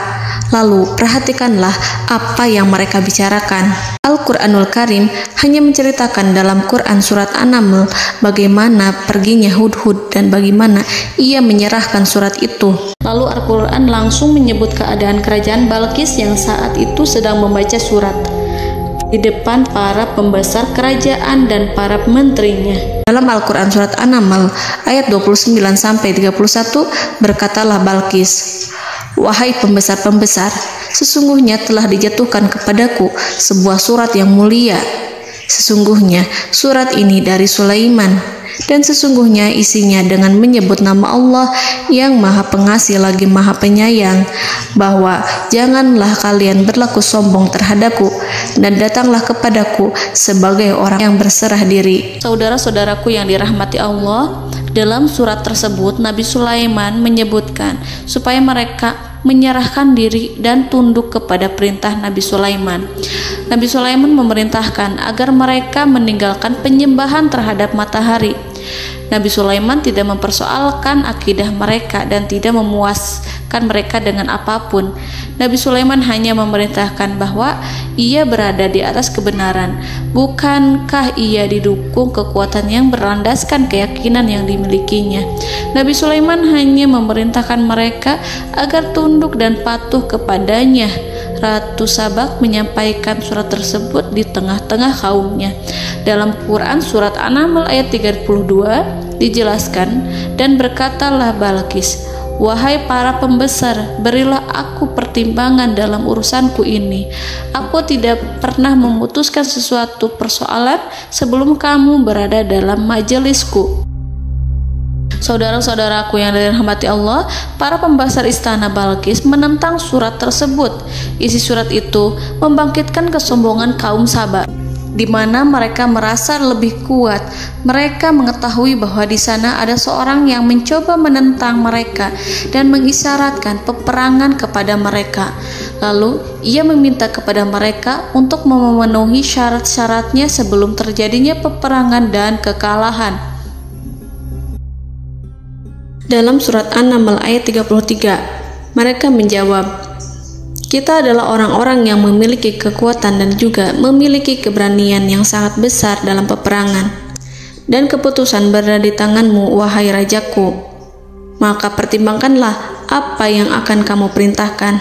lalu perhatikanlah apa yang mereka bicarakan." Al-Quranul Karim hanya menceritakan dalam Quran surat An-Naml bagaimana perginya hudhud dan bagaimana ia menyerahkan surat itu. Lalu Al-Quran langsung menyebut keadaan kerajaan Balqis yang saat itu sedang membaca surat di depan para pembesar kerajaan dan para menterinya. Dalam Al-Quran surat An-Naml ayat 29-31 berkatalah Balqis, "Wahai pembesar-pembesar, sesungguhnya telah dijatuhkan kepadaku sebuah surat yang mulia. Sesungguhnya surat ini dari Sulaiman, dan sesungguhnya isinya dengan menyebut nama Allah yang Maha Pengasih lagi Maha Penyayang, bahwa janganlah kalian berlaku sombong terhadapku, dan datanglah kepadaku sebagai orang yang berserah diri." Saudara-saudaraku yang dirahmati Allah, dalam surat tersebut Nabi Sulaiman menyebutkan supaya mereka menyerahkan diri dan tunduk kepada perintah Nabi Sulaiman. Nabi Sulaiman memerintahkan agar mereka meninggalkan penyembahan terhadap matahari. Nabi Sulaiman tidak mempersoalkan akidah mereka dan tidak memuaskan mereka dengan apapun. Nabi Sulaiman hanya memerintahkan bahwa ia berada di atas kebenaran. Bukankah ia didukung kekuatan yang berlandaskan keyakinan yang dimilikinya? Nabi Sulaiman hanya memerintahkan mereka agar tunduk dan patuh kepadanya. Ratu Sabak menyampaikan surat tersebut di tengah-tengah kaumnya. Dalam Quran surat An-Naml ayat 32 dijelaskan, "Dan berkatalah Balqis, wahai para pembesar, berilah aku pertimbangan dalam urusanku ini. Aku tidak pernah memutuskan sesuatu persoalan sebelum kamu berada dalam majelisku." Saudara-saudaraku yang dirahmati Allah, para pembesar istana Balqis menentang surat tersebut. Isi surat itu membangkitkan kesombongan kaum Sabak, di mana mereka merasa lebih kuat. Mereka mengetahui bahwa di sana ada seorang yang mencoba menentang mereka dan mengisyaratkan peperangan kepada mereka. Lalu ia meminta kepada mereka untuk memenuhi syarat-syaratnya sebelum terjadinya peperangan dan kekalahan. Dalam surat An-Naml ayat 33, mereka menjawab, "Kita adalah orang-orang yang memiliki kekuatan dan juga memiliki keberanian yang sangat besar dalam peperangan. Dan keputusan berada di tanganmu, wahai rajaku. Maka pertimbangkanlah apa yang akan kamu perintahkan."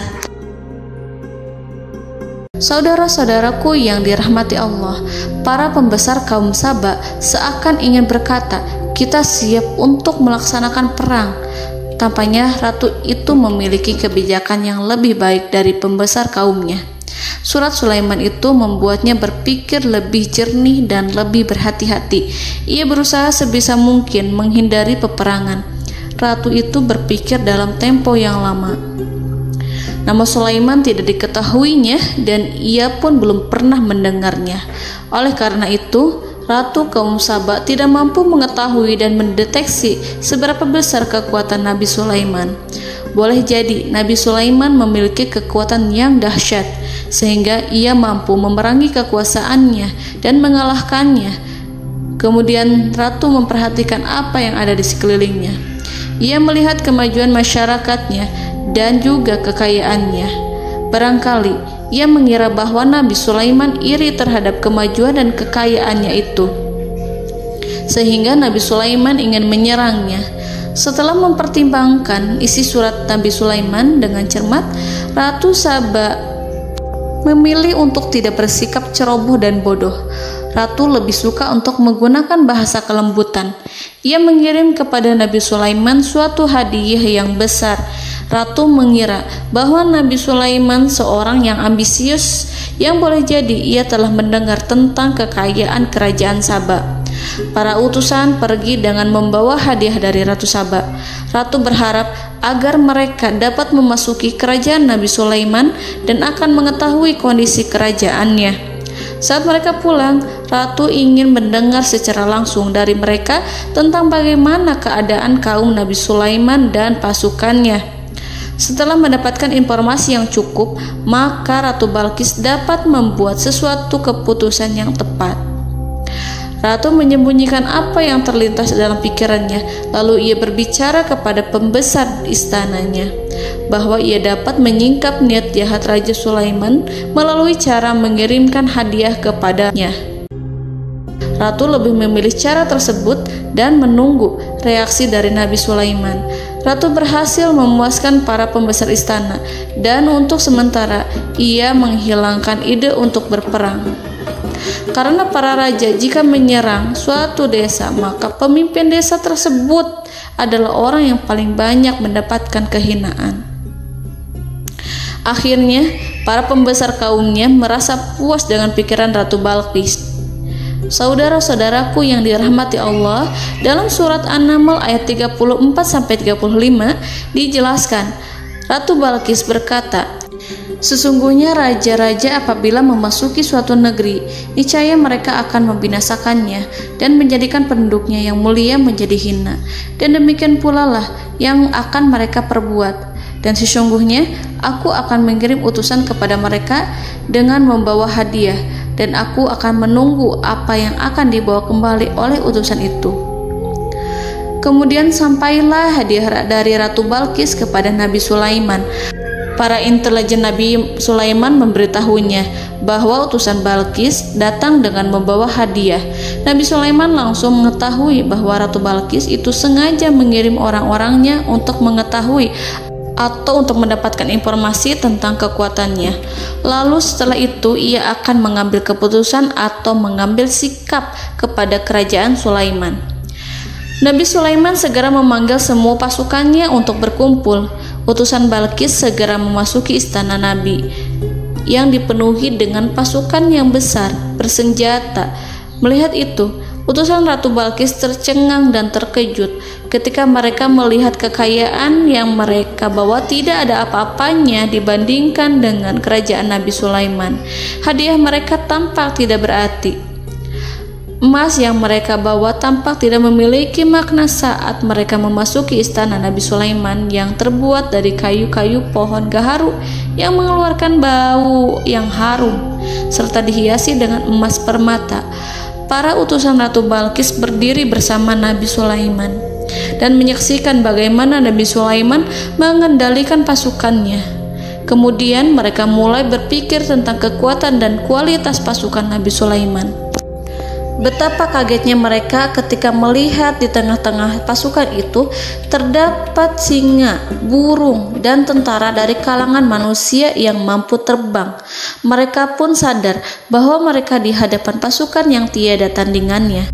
Saudara-saudaraku yang dirahmati Allah, para pembesar kaum Sabak seakan ingin berkata, "Kita siap untuk melaksanakan perang." Tampaknya ratu itu memiliki kebijakan yang lebih baik dari pembesar kaumnya. Surat Sulaiman itu membuatnya berpikir lebih jernih dan lebih berhati-hati. Ia berusaha sebisa mungkin menghindari peperangan. Ratu itu berpikir dalam tempo yang lama. Nama Sulaiman tidak diketahuinya dan ia pun belum pernah mendengarnya. Oleh karena itu, Ratu kaum Sabak tidak mampu mengetahui dan mendeteksi seberapa besar kekuatan Nabi Sulaiman. boleh jadi Nabi Sulaiman memiliki kekuatan yang dahsyat sehingga ia mampu memerangi kekuasaannya dan mengalahkannya. Kemudian ratu memperhatikan apa yang ada di sekelilingnya. Ia melihat kemajuan masyarakatnya dan juga kekayaannya. Barangkali ia mengira bahwa Nabi Sulaiman iri terhadap kemajuan dan kekayaannya itu, sehingga Nabi Sulaiman ingin menyerangnya. Setelah mempertimbangkan isi surat Nabi Sulaiman dengan cermat, Ratu Saba memilih untuk tidak bersikap ceroboh dan bodoh. Ratu lebih suka untuk menggunakan bahasa kelembutan. Ia mengirim kepada Nabi Sulaiman suatu hadiah yang besar. Ratu mengira bahwa Nabi Sulaiman seorang yang ambisius, yang boleh jadi ia telah mendengar tentang kekayaan kerajaan Saba. Para utusan pergi dengan membawa hadiah dari Ratu Saba. Ratu berharap agar mereka dapat memasuki kerajaan Nabi Sulaiman dan akan mengetahui kondisi kerajaannya. Saat mereka pulang, Ratu ingin mendengar secara langsung dari mereka tentang bagaimana keadaan kaum Nabi Sulaiman dan pasukannya. Setelah mendapatkan informasi yang cukup, maka Ratu Balqis dapat membuat sesuatu keputusan yang tepat. Ratu menyembunyikan apa yang terlintas dalam pikirannya, lalu ia berbicara kepada pembesar istananya bahwa ia dapat menyingkap niat jahat Raja Sulaiman melalui cara mengirimkan hadiah kepadanya. Ratu lebih memilih cara tersebut dan menunggu reaksi dari Nabi Sulaiman. Ratu berhasil memuaskan para pembesar istana, dan untuk sementara ia menghilangkan ide untuk berperang. Karena para raja jika menyerang suatu desa, maka pemimpin desa tersebut adalah orang yang paling banyak mendapatkan kehinaan. Akhirnya, para pembesar kaumnya merasa puas dengan pikiran Ratu Balqis. Saudara-saudaraku yang dirahmati Allah, dalam surat An-Naml ayat 34-35 dijelaskan, Ratu Balqis berkata, "Sesungguhnya raja-raja apabila memasuki suatu negeri, niscaya mereka akan membinasakannya dan menjadikan penduduknya yang mulia menjadi hina. Dan demikian pula lah yang akan mereka perbuat. Dan sesungguhnya aku akan mengirim utusan kepada mereka dengan membawa hadiah, dan aku akan menunggu apa yang akan dibawa kembali oleh utusan itu." Kemudian sampailah hadiah dari Ratu Balqis kepada Nabi Sulaiman. Para intelijen Nabi Sulaiman memberitahunya bahwa utusan Balqis datang dengan membawa hadiah. Nabi Sulaiman langsung mengetahui bahwa Ratu Balqis itu sengaja mengirim orang-orangnya untuk mengetahui atau untuk mendapatkan informasi tentang kekuatannya. Lalu setelah itu ia akan mengambil keputusan atau mengambil sikap kepada kerajaan Sulaiman. Nabi Sulaiman segera memanggil semua pasukannya untuk berkumpul. Utusan Balqis segera memasuki istana Nabi yang dipenuhi dengan pasukan yang besar bersenjata. Melihat itu, utusan Ratu Balqis tercengang dan terkejut ketika mereka melihat kekayaan yang mereka bawa tidak ada apa-apanya dibandingkan dengan kerajaan Nabi Sulaiman. Hadiah mereka tampak tidak berarti. Emas yang mereka bawa tampak tidak memiliki makna saat mereka memasuki istana Nabi Sulaiman yang terbuat dari kayu-kayu pohon gaharu yang mengeluarkan bau yang harum serta dihiasi dengan emas permata. Para utusan Ratu Balqis berdiri bersama Nabi Sulaiman dan menyaksikan bagaimana Nabi Sulaiman mengendalikan pasukannya. Kemudian mereka mulai berpikir tentang kekuatan dan kualitas pasukan Nabi Sulaiman. Betapa kagetnya mereka ketika melihat di tengah-tengah pasukan itu terdapat singa, burung, dan tentara dari kalangan manusia yang mampu terbang. Mereka pun sadar bahwa mereka di hadapan pasukan yang tiada tandingannya.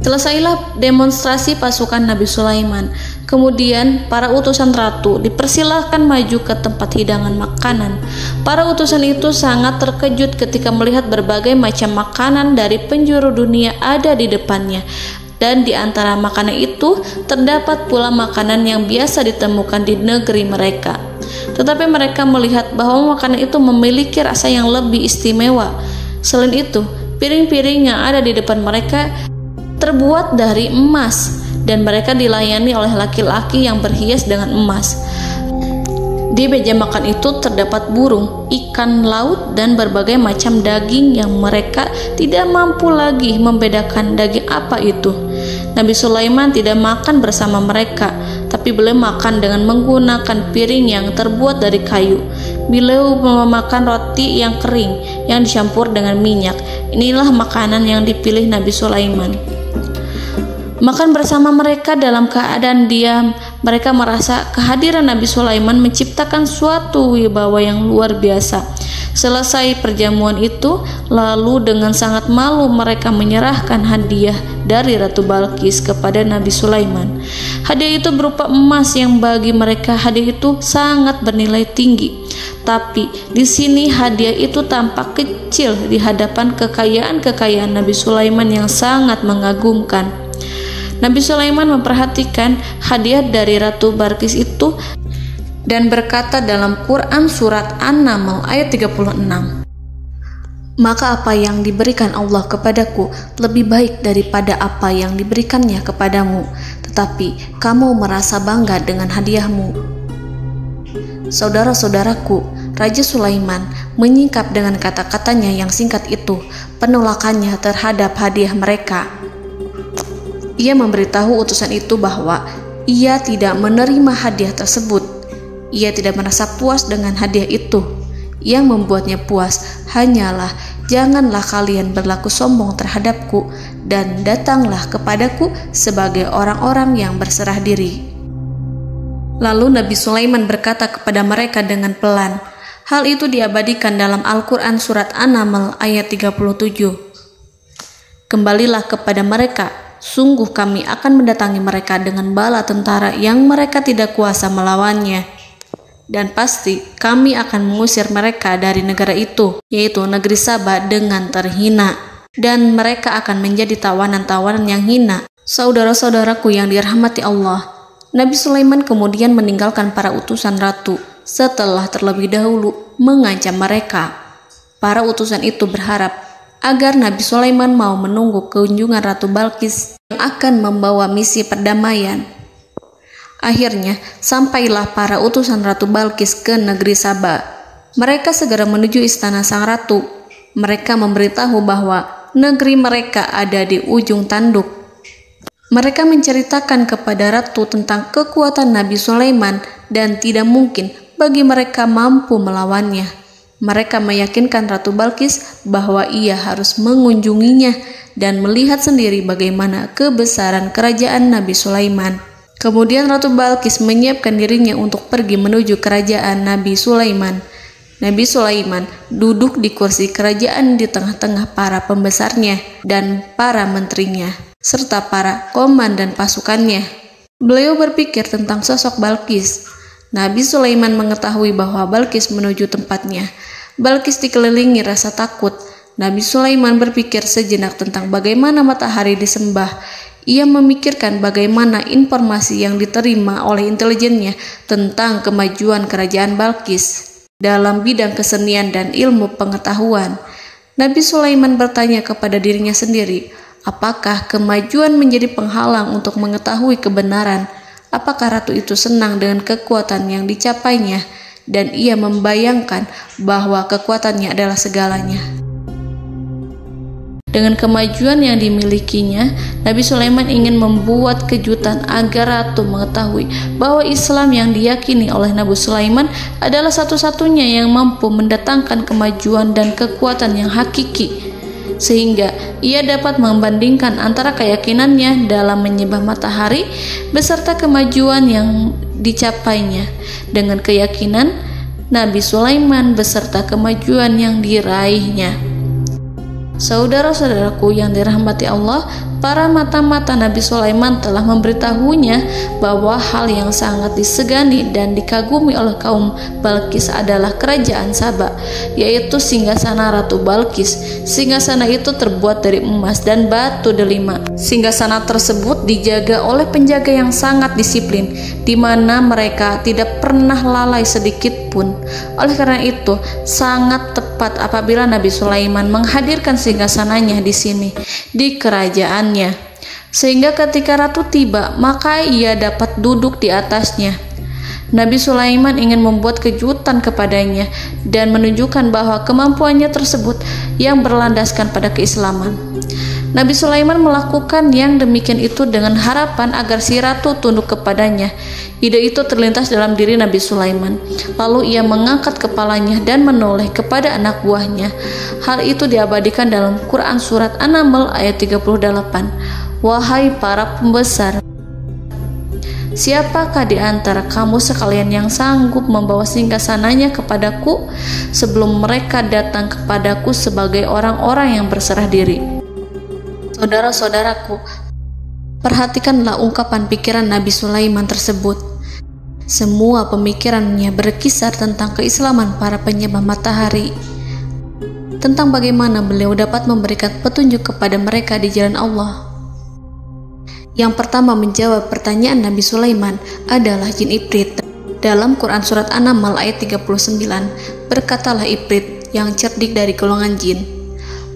Selesailah demonstrasi pasukan Nabi Sulaiman. Kemudian para utusan ratu dipersilahkan maju ke tempat hidangan makanan. Para utusan itu sangat terkejut ketika melihat berbagai macam makanan dari penjuru dunia ada di depannya. Dan di antara makanan itu terdapat pula makanan yang biasa ditemukan di negeri mereka. Tetapi mereka melihat bahwa makanan itu memiliki rasa yang lebih istimewa. Selain itu, piring-piring yang ada di depan mereka terbuat dari emas dan mereka dilayani oleh laki-laki yang berhias dengan emas. Di meja makan itu terdapat burung, ikan laut, dan berbagai macam daging yang mereka tidak mampu lagi membedakan daging apa itu. Nabi Sulaiman tidak makan bersama mereka, tapi beliau makan dengan menggunakan piring yang terbuat dari kayu. Beliau memakan roti yang kering yang dicampur dengan minyak. Inilah makanan yang dipilih Nabi Sulaiman. Makan bersama mereka dalam keadaan diam, mereka merasa kehadiran Nabi Sulaiman menciptakan suatu wibawa yang luar biasa. Selesai perjamuan itu, lalu dengan sangat malu mereka menyerahkan hadiah dari Ratu Balqis kepada Nabi Sulaiman. Hadiah itu berupa emas yang bagi mereka hadiah itu sangat bernilai tinggi. Tapi di sini hadiah itu tampak kecil di hadapan kekayaan Nabi Sulaiman yang sangat mengagumkan. Nabi Sulaiman memperhatikan hadiah dari Ratu Balqis itu dan berkata dalam Quran surat An-Naml ayat 36, "Maka apa yang diberikan Allah kepadaku lebih baik daripada apa yang diberikannya kepadamu, tetapi kamu merasa bangga dengan hadiahmu." Saudara-saudaraku, Raja Sulaiman menyingkap dengan kata-katanya yang singkat itu penolakannya terhadap hadiah mereka. Ia memberitahu utusan itu bahwa ia tidak menerima hadiah tersebut. Ia tidak merasa puas dengan hadiah itu. Yang membuatnya puas hanyalah, janganlah kalian berlaku sombong terhadapku dan datanglah kepadaku sebagai orang-orang yang berserah diri. Lalu Nabi Sulaiman berkata kepada mereka dengan pelan. Hal itu diabadikan dalam Al-Quran surat An-Naml ayat 37. "Kembalilah kepada mereka, sungguh kami akan mendatangi mereka dengan bala tentara yang mereka tidak kuasa melawannya. Dan pasti kami akan mengusir mereka dari negara itu, yaitu negeri Saba, dengan terhina. Dan mereka akan menjadi tawanan-tawanan yang hina." Saudara-saudaraku yang dirahmati Allah, Nabi Sulaiman kemudian meninggalkan para utusan ratu setelah terlebih dahulu mengancam mereka. Para utusan itu berharap agar Nabi Sulaiman mau menunggu kunjungan Ratu Balqis yang akan membawa misi perdamaian. Akhirnya, sampailah para utusan Ratu Balqis ke negeri Saba. Mereka segera menuju istana sang ratu. Mereka memberitahu bahwa negeri mereka ada di ujung tanduk. Mereka menceritakan kepada ratu tentang kekuatan Nabi Sulaiman dan tidak mungkin bagi mereka mampu melawannya. Mereka meyakinkan Ratu Balqis bahwa ia harus mengunjunginya dan melihat sendiri bagaimana kebesaran kerajaan Nabi Sulaiman. Kemudian Ratu Balqis menyiapkan dirinya untuk pergi menuju kerajaan Nabi Sulaiman. Nabi Sulaiman duduk di kursi kerajaan di tengah-tengah para pembesarnya dan para menterinya, serta para komandan pasukannya. Beliau berpikir tentang sosok Balqis. Nabi Sulaiman mengetahui bahwa Balqis menuju tempatnya. Balqis dikelilingi rasa takut. Nabi Sulaiman berpikir sejenak tentang bagaimana matahari disembah. Ia memikirkan bagaimana informasi yang diterima oleh intelijennya tentang kemajuan kerajaan Balqis dalam bidang kesenian dan ilmu pengetahuan. Nabi Sulaiman bertanya kepada dirinya sendiri, apakah kemajuan menjadi penghalang untuk mengetahui kebenaran? Apakah ratu itu senang dengan kekuatan yang dicapainya? Dan ia membayangkan bahwa kekuatannya adalah segalanya. Dengan kemajuan yang dimilikinya, Nabi Sulaiman ingin membuat kejutan agar ratu mengetahui bahwa Islam yang diyakini oleh Nabi Sulaiman adalah satu-satunya yang mampu mendatangkan kemajuan dan kekuatan yang hakiki, sehingga ia dapat membandingkan antara keyakinannya dalam menyembah matahari beserta kemajuan yang dicapainya dengan keyakinan Nabi Sulaiman beserta kemajuan yang diraihnya. Saudara-saudaraku yang dirahmati Allah, para mata-mata Nabi Sulaiman telah memberitahunya bahwa hal yang sangat disegani dan dikagumi oleh kaum Balqis adalah kerajaan Saba, yaitu singgasana Ratu Balqis. Singgasana itu terbuat dari emas dan batu delima. Singgasana tersebut dijaga oleh penjaga yang sangat disiplin, di mana mereka tidak pernah lalai sedikit pun. Oleh karena itu, sangat tepat apabila Nabi Sulaiman menghadirkan singgasananya di sini, di kerajaannya. sehingga ketika ratu tiba, maka ia dapat duduk di atasnya. Nabi Sulaiman ingin membuat kejutan kepadanya dan menunjukkan bahwa kemampuannya tersebut yang berlandaskan pada keislaman. Nabi Sulaiman melakukan yang demikian itu dengan harapan agar si ratu tunduk kepadanya. Ide itu terlintas dalam diri Nabi Sulaiman. Lalu ia mengangkat kepalanya dan menoleh kepada anak buahnya. Hal itu diabadikan dalam Quran Surat An-Naml ayat 38. Wahai para pembesar, siapakah di antara kamu sekalian yang sanggup membawa singgasananya kepadaku sebelum mereka datang kepadaku sebagai orang-orang yang berserah diri? Saudara-saudaraku, perhatikanlah ungkapan pikiran Nabi Sulaiman tersebut. Semua pemikirannya berkisar tentang keislaman para penyembah matahari, tentang bagaimana beliau dapat memberikan petunjuk kepada mereka di jalan Allah. Yang pertama menjawab pertanyaan Nabi Sulaiman adalah jin Ifrit. Dalam Quran Surat An-Naml ayat 39, berkatalah Ifrit yang cerdik dari golongan jin,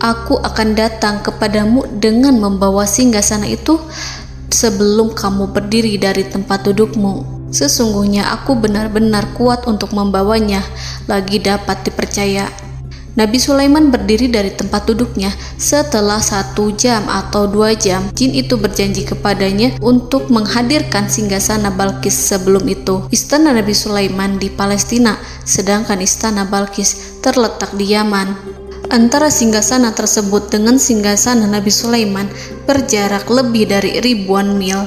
"Aku akan datang kepadamu dengan membawa singgasana itu sebelum kamu berdiri dari tempat dudukmu. Sesungguhnya aku benar-benar kuat untuk membawanya, lagi dapat dipercaya." Nabi Sulaiman berdiri dari tempat duduknya. Setelah 1 jam atau 2 jam, jin itu berjanji kepadanya untuk menghadirkan singgasana Balkis. Sebelum itu, istana Nabi Sulaiman di Palestina, sedangkan istana Balkis terletak di Yaman. Antara singgasana tersebut dengan singgasana Nabi Sulaiman berjarak lebih dari ribuan mil.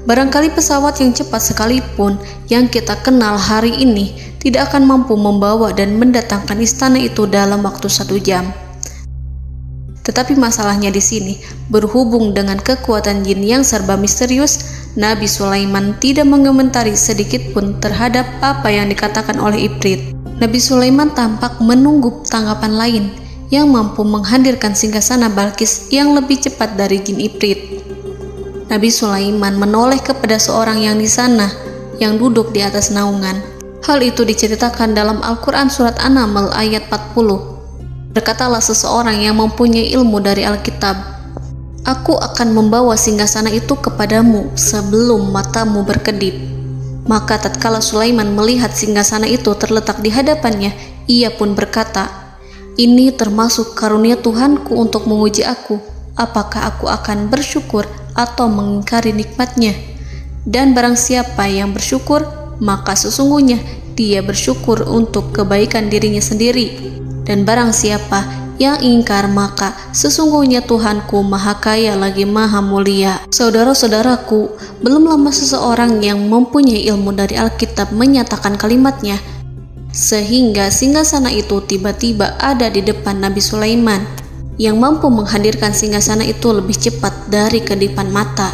Barangkali pesawat yang cepat sekalipun yang kita kenal hari ini tidak akan mampu membawa dan mendatangkan istana itu dalam waktu 1 jam. Tetapi masalahnya di sini, berhubung dengan kekuatan jin yang serba misterius, Nabi Sulaiman tidak mengomentari sedikit pun terhadap apa yang dikatakan oleh Ifrit. Nabi Sulaiman tampak menunggu tanggapan lain yang mampu menghadirkan singgasana Balkis yang lebih cepat dari jin Ifrit. Nabi Sulaiman menoleh kepada seorang yang di sana, yang duduk di atas naungan. Hal itu diceritakan dalam Al-Quran Surat An-Naml ayat 40. Berkatalah seseorang yang mempunyai ilmu dari Alkitab, "Aku akan membawa singgasana itu kepadamu sebelum matamu berkedip." Maka tatkala Sulaiman melihat singgasana itu terletak di hadapannya, ia pun berkata, "Ini termasuk karunia Tuhanku untuk menguji aku. Apakah aku akan bersyukur atau mengingkari nikmatnya? Dan barang siapa yang bersyukur, maka sesungguhnya dia bersyukur untuk kebaikan dirinya sendiri. Dan barang siapa yang ingkar, maka sesungguhnya Tuhanku maha kaya lagi maha mulia." Saudara-saudaraku, belum lama seseorang yang mempunyai ilmu dari Alkitab menyatakan kalimatnya, sehingga singgasana itu tiba-tiba ada di depan Nabi Sulaiman, yang mampu menghadirkan singgasana itu lebih cepat dari kedipan mata.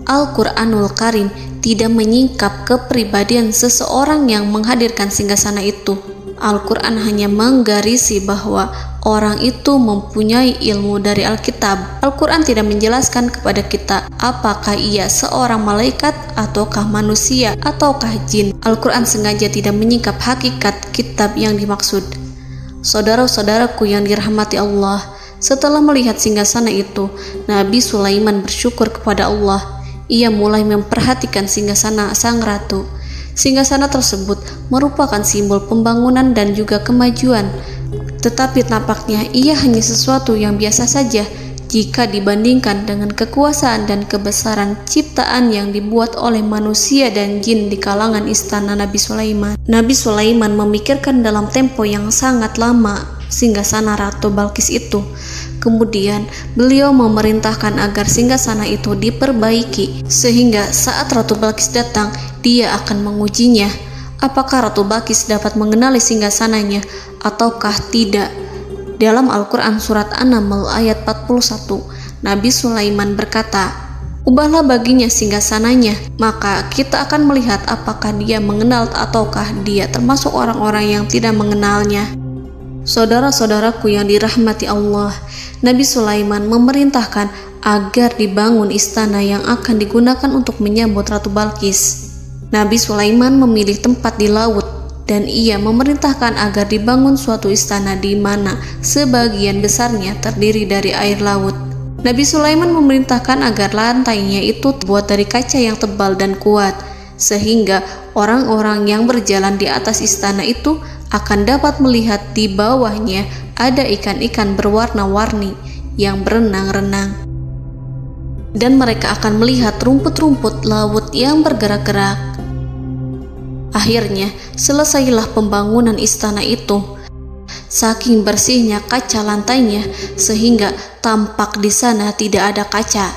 Al-Quranul Karim tidak menyingkap kepribadian seseorang yang menghadirkan singgasana itu. Al-Quran hanya menggarisi bahwa orang itu mempunyai ilmu dari Alkitab. Al-Quran tidak menjelaskan kepada kita apakah ia seorang malaikat ataukah manusia ataukah jin. Al-Quran sengaja tidak menyingkap hakikat kitab yang dimaksud. Saudara-saudaraku yang dirahmati Allah, setelah melihat singgasana itu, Nabi Sulaiman bersyukur kepada Allah. Ia mulai memperhatikan singgasana sang ratu. Singgasana tersebut merupakan simbol pembangunan dan juga kemajuan, tetapi tampaknya ia hanya sesuatu yang biasa saja jika dibandingkan dengan kekuasaan dan kebesaran ciptaan yang dibuat oleh manusia dan jin di kalangan istana Nabi Sulaiman. Nabi Sulaiman memikirkan dalam tempo yang sangat lama singgasana Ratu Balkis itu. Kemudian beliau memerintahkan agar singgasana itu diperbaiki, sehingga saat Ratu Balkis datang, dia akan mengujinya. Apakah Ratu Balkis dapat mengenali singgasananya ataukah tidak? Dalam Al-Quran Surat An-Naml ayat 41, Nabi Sulaiman berkata, "Ubahlah baginya singgasananya, maka kita akan melihat apakah dia mengenal ataukah dia termasuk orang-orang yang tidak mengenalnya." Saudara-saudaraku yang dirahmati Allah, Nabi Sulaiman memerintahkan agar dibangun istana yang akan digunakan untuk menyambut Ratu Balkis. Nabi Sulaiman memilih tempat di laut, dan ia memerintahkan agar dibangun suatu istana di mana sebagian besarnya terdiri dari air laut. Nabi Sulaiman memerintahkan agar lantainya itu terbuat dari kaca yang tebal dan kuat, sehingga orang-orang yang berjalan di atas istana itu akan dapat melihat di bawahnya ada ikan-ikan berwarna-warni yang berenang-renang. Dan mereka akan melihat rumput-rumput laut yang bergerak-gerak. Akhirnya, selesailah pembangunan istana itu. Saking bersihnya kaca lantainya, sehingga tampak di sana tidak ada kaca.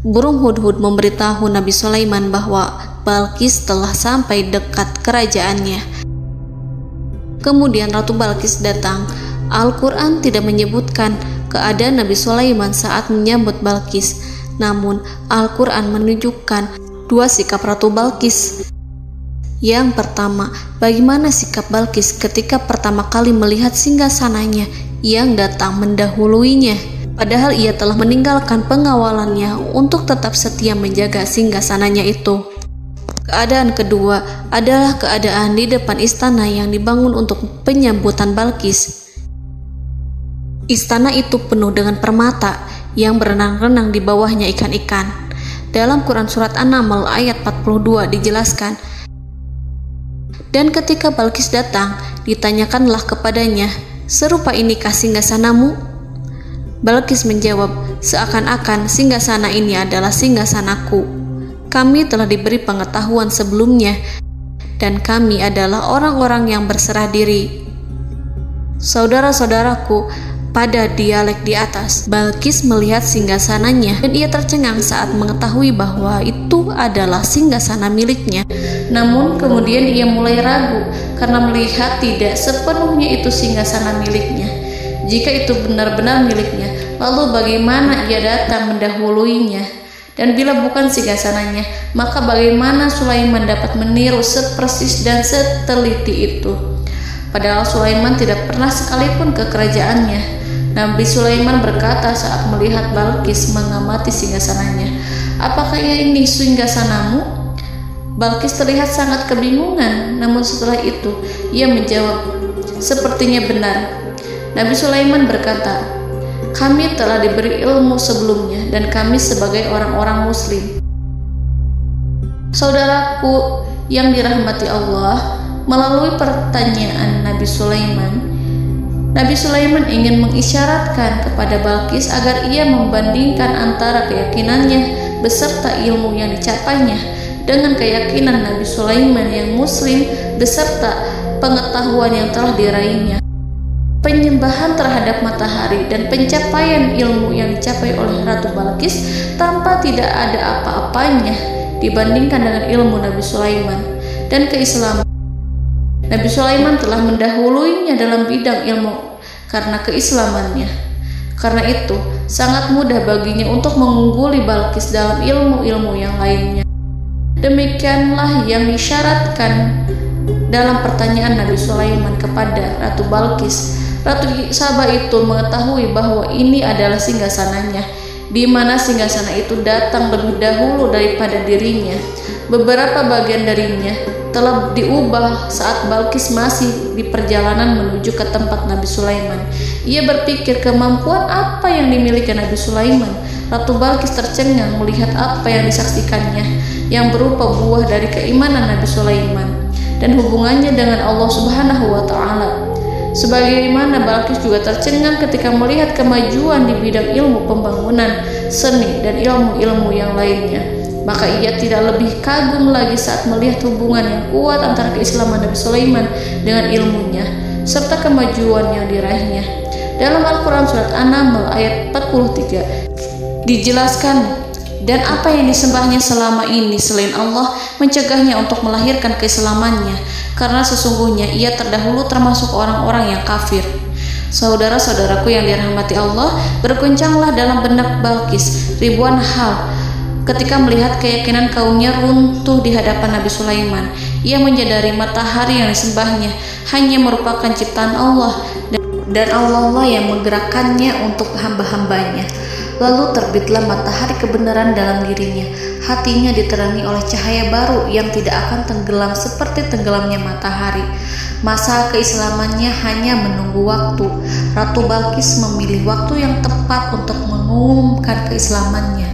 Burung hudhud memberitahu Nabi Sulaiman bahwa Balqis telah sampai dekat kerajaannya. Kemudian Ratu Balqis datang. Al-Quran tidak menyebutkan keadaan Nabi Sulaiman saat menyambut Balqis, namun Al-Quran menunjukkan dua sikap Ratu Balqis. Yang pertama, bagaimana sikap Balqis ketika pertama kali melihat singgasananya yang datang mendahuluinya, padahal ia telah meninggalkan pengawalannya untuk tetap setia menjaga singgasananya itu. Keadaan kedua adalah keadaan di depan istana yang dibangun untuk penyambutan Balqis. Istana itu penuh dengan permata yang berenang-renang di bawahnya ikan-ikan. Dalam Quran Surat An-Naml ayat 42 dijelaskan, dan ketika Balqis datang, ditanyakanlah kepadanya, "Serupa inikah singgasanamu?" Balqis menjawab, "Seakan-akan singgasana ini adalah singgasanaku. Kami telah diberi pengetahuan sebelumnya, dan kami adalah orang-orang yang berserah diri." Saudara-saudaraku, pada dialek di atas, Balqis melihat singgasananya dan ia tercengang saat mengetahui bahwa itu adalah singgasana miliknya. Namun kemudian ia mulai ragu karena melihat tidak sepenuhnya itu singgasana miliknya. Jika itu benar-benar miliknya, lalu bagaimana ia datang mendahuluinya? Dan bila bukan singgasananya, maka bagaimana Sulaiman dapat meniru sepersis dan seteliti itu? Padahal Sulaiman tidak pernah sekalipun ke kerajaannya. Nabi Sulaiman berkata saat melihat Balqis mengamati singgasananya, "Apakah ini singgasanamu?" Balqis terlihat sangat kebingungan, namun setelah itu ia menjawab, "Sepertinya benar." Nabi Sulaiman berkata, "Kami telah diberi ilmu sebelumnya dan kami sebagai orang-orang muslim." Saudaraku yang dirahmati Allah, melalui pertanyaan Nabi Sulaiman ingin mengisyaratkan kepada Balqis agar ia membandingkan antara keyakinannya beserta ilmu yang dicapainya dengan keyakinan Nabi Sulaiman yang muslim beserta pengetahuan yang telah diraihnya. Penyembahan terhadap matahari dan pencapaian ilmu yang dicapai oleh Ratu Balqis tanpa tidak ada apa-apanya dibandingkan dengan ilmu Nabi Sulaiman dan keislaman. Nabi Sulaiman telah mendahuluinya dalam bidang ilmu karena keislamannya. Karena itu, sangat mudah baginya untuk mengungguli Balqis dalam ilmu-ilmu yang lainnya. Demikianlah yang disyaratkan dalam pertanyaan Nabi Sulaiman kepada Ratu Balqis. Ratu Saba itu mengetahui bahwa ini adalah singgasananya, di mana singgasana itu datang lebih dahulu daripada dirinya. Beberapa bagian darinya telah diubah saat Balqis masih di perjalanan menuju ke tempat Nabi Sulaiman. Ia berpikir kemampuan apa yang dimiliki Nabi Sulaiman. Ratu Balqis tercengang melihat apa yang disaksikannya, yang berupa buah dari keimanan Nabi Sulaiman dan hubungannya dengan Allah Subhanahu wa Ta'ala. Sebagaimana Balqis juga tercengang ketika melihat kemajuan di bidang ilmu pembangunan, seni, dan ilmu-ilmu yang lainnya. Maka ia tidak lebih kagum lagi saat melihat hubungan yang kuat antara keislaman Nabi Sulaiman dengan ilmunya serta kemajuan yang diraihnya. Dalam Al-Quran Surat An-Naml ayat 43 dijelaskan, dan apa yang disembahnya selama ini selain Allah mencegahnya untuk melahirkan keislamannya, karena sesungguhnya ia terdahulu termasuk orang-orang yang kafir. Saudara-saudaraku yang dirahmati Allah, berguncanglah dalam benak Balqis ribuan hal ketika melihat keyakinan kaumnya runtuh di hadapan Nabi Sulaiman. Ia menyadari matahari yang disembahnya hanya merupakan ciptaan Allah, dan Allah lah yang menggerakkannya untuk hamba-hambanya. Lalu terbitlah matahari kebenaran dalam dirinya. Hatinya diterangi oleh cahaya baru yang tidak akan tenggelam seperti tenggelamnya matahari. Masa keislamannya hanya menunggu waktu. Ratu Balqis memilih waktu yang tepat untuk mengumumkan keislamannya.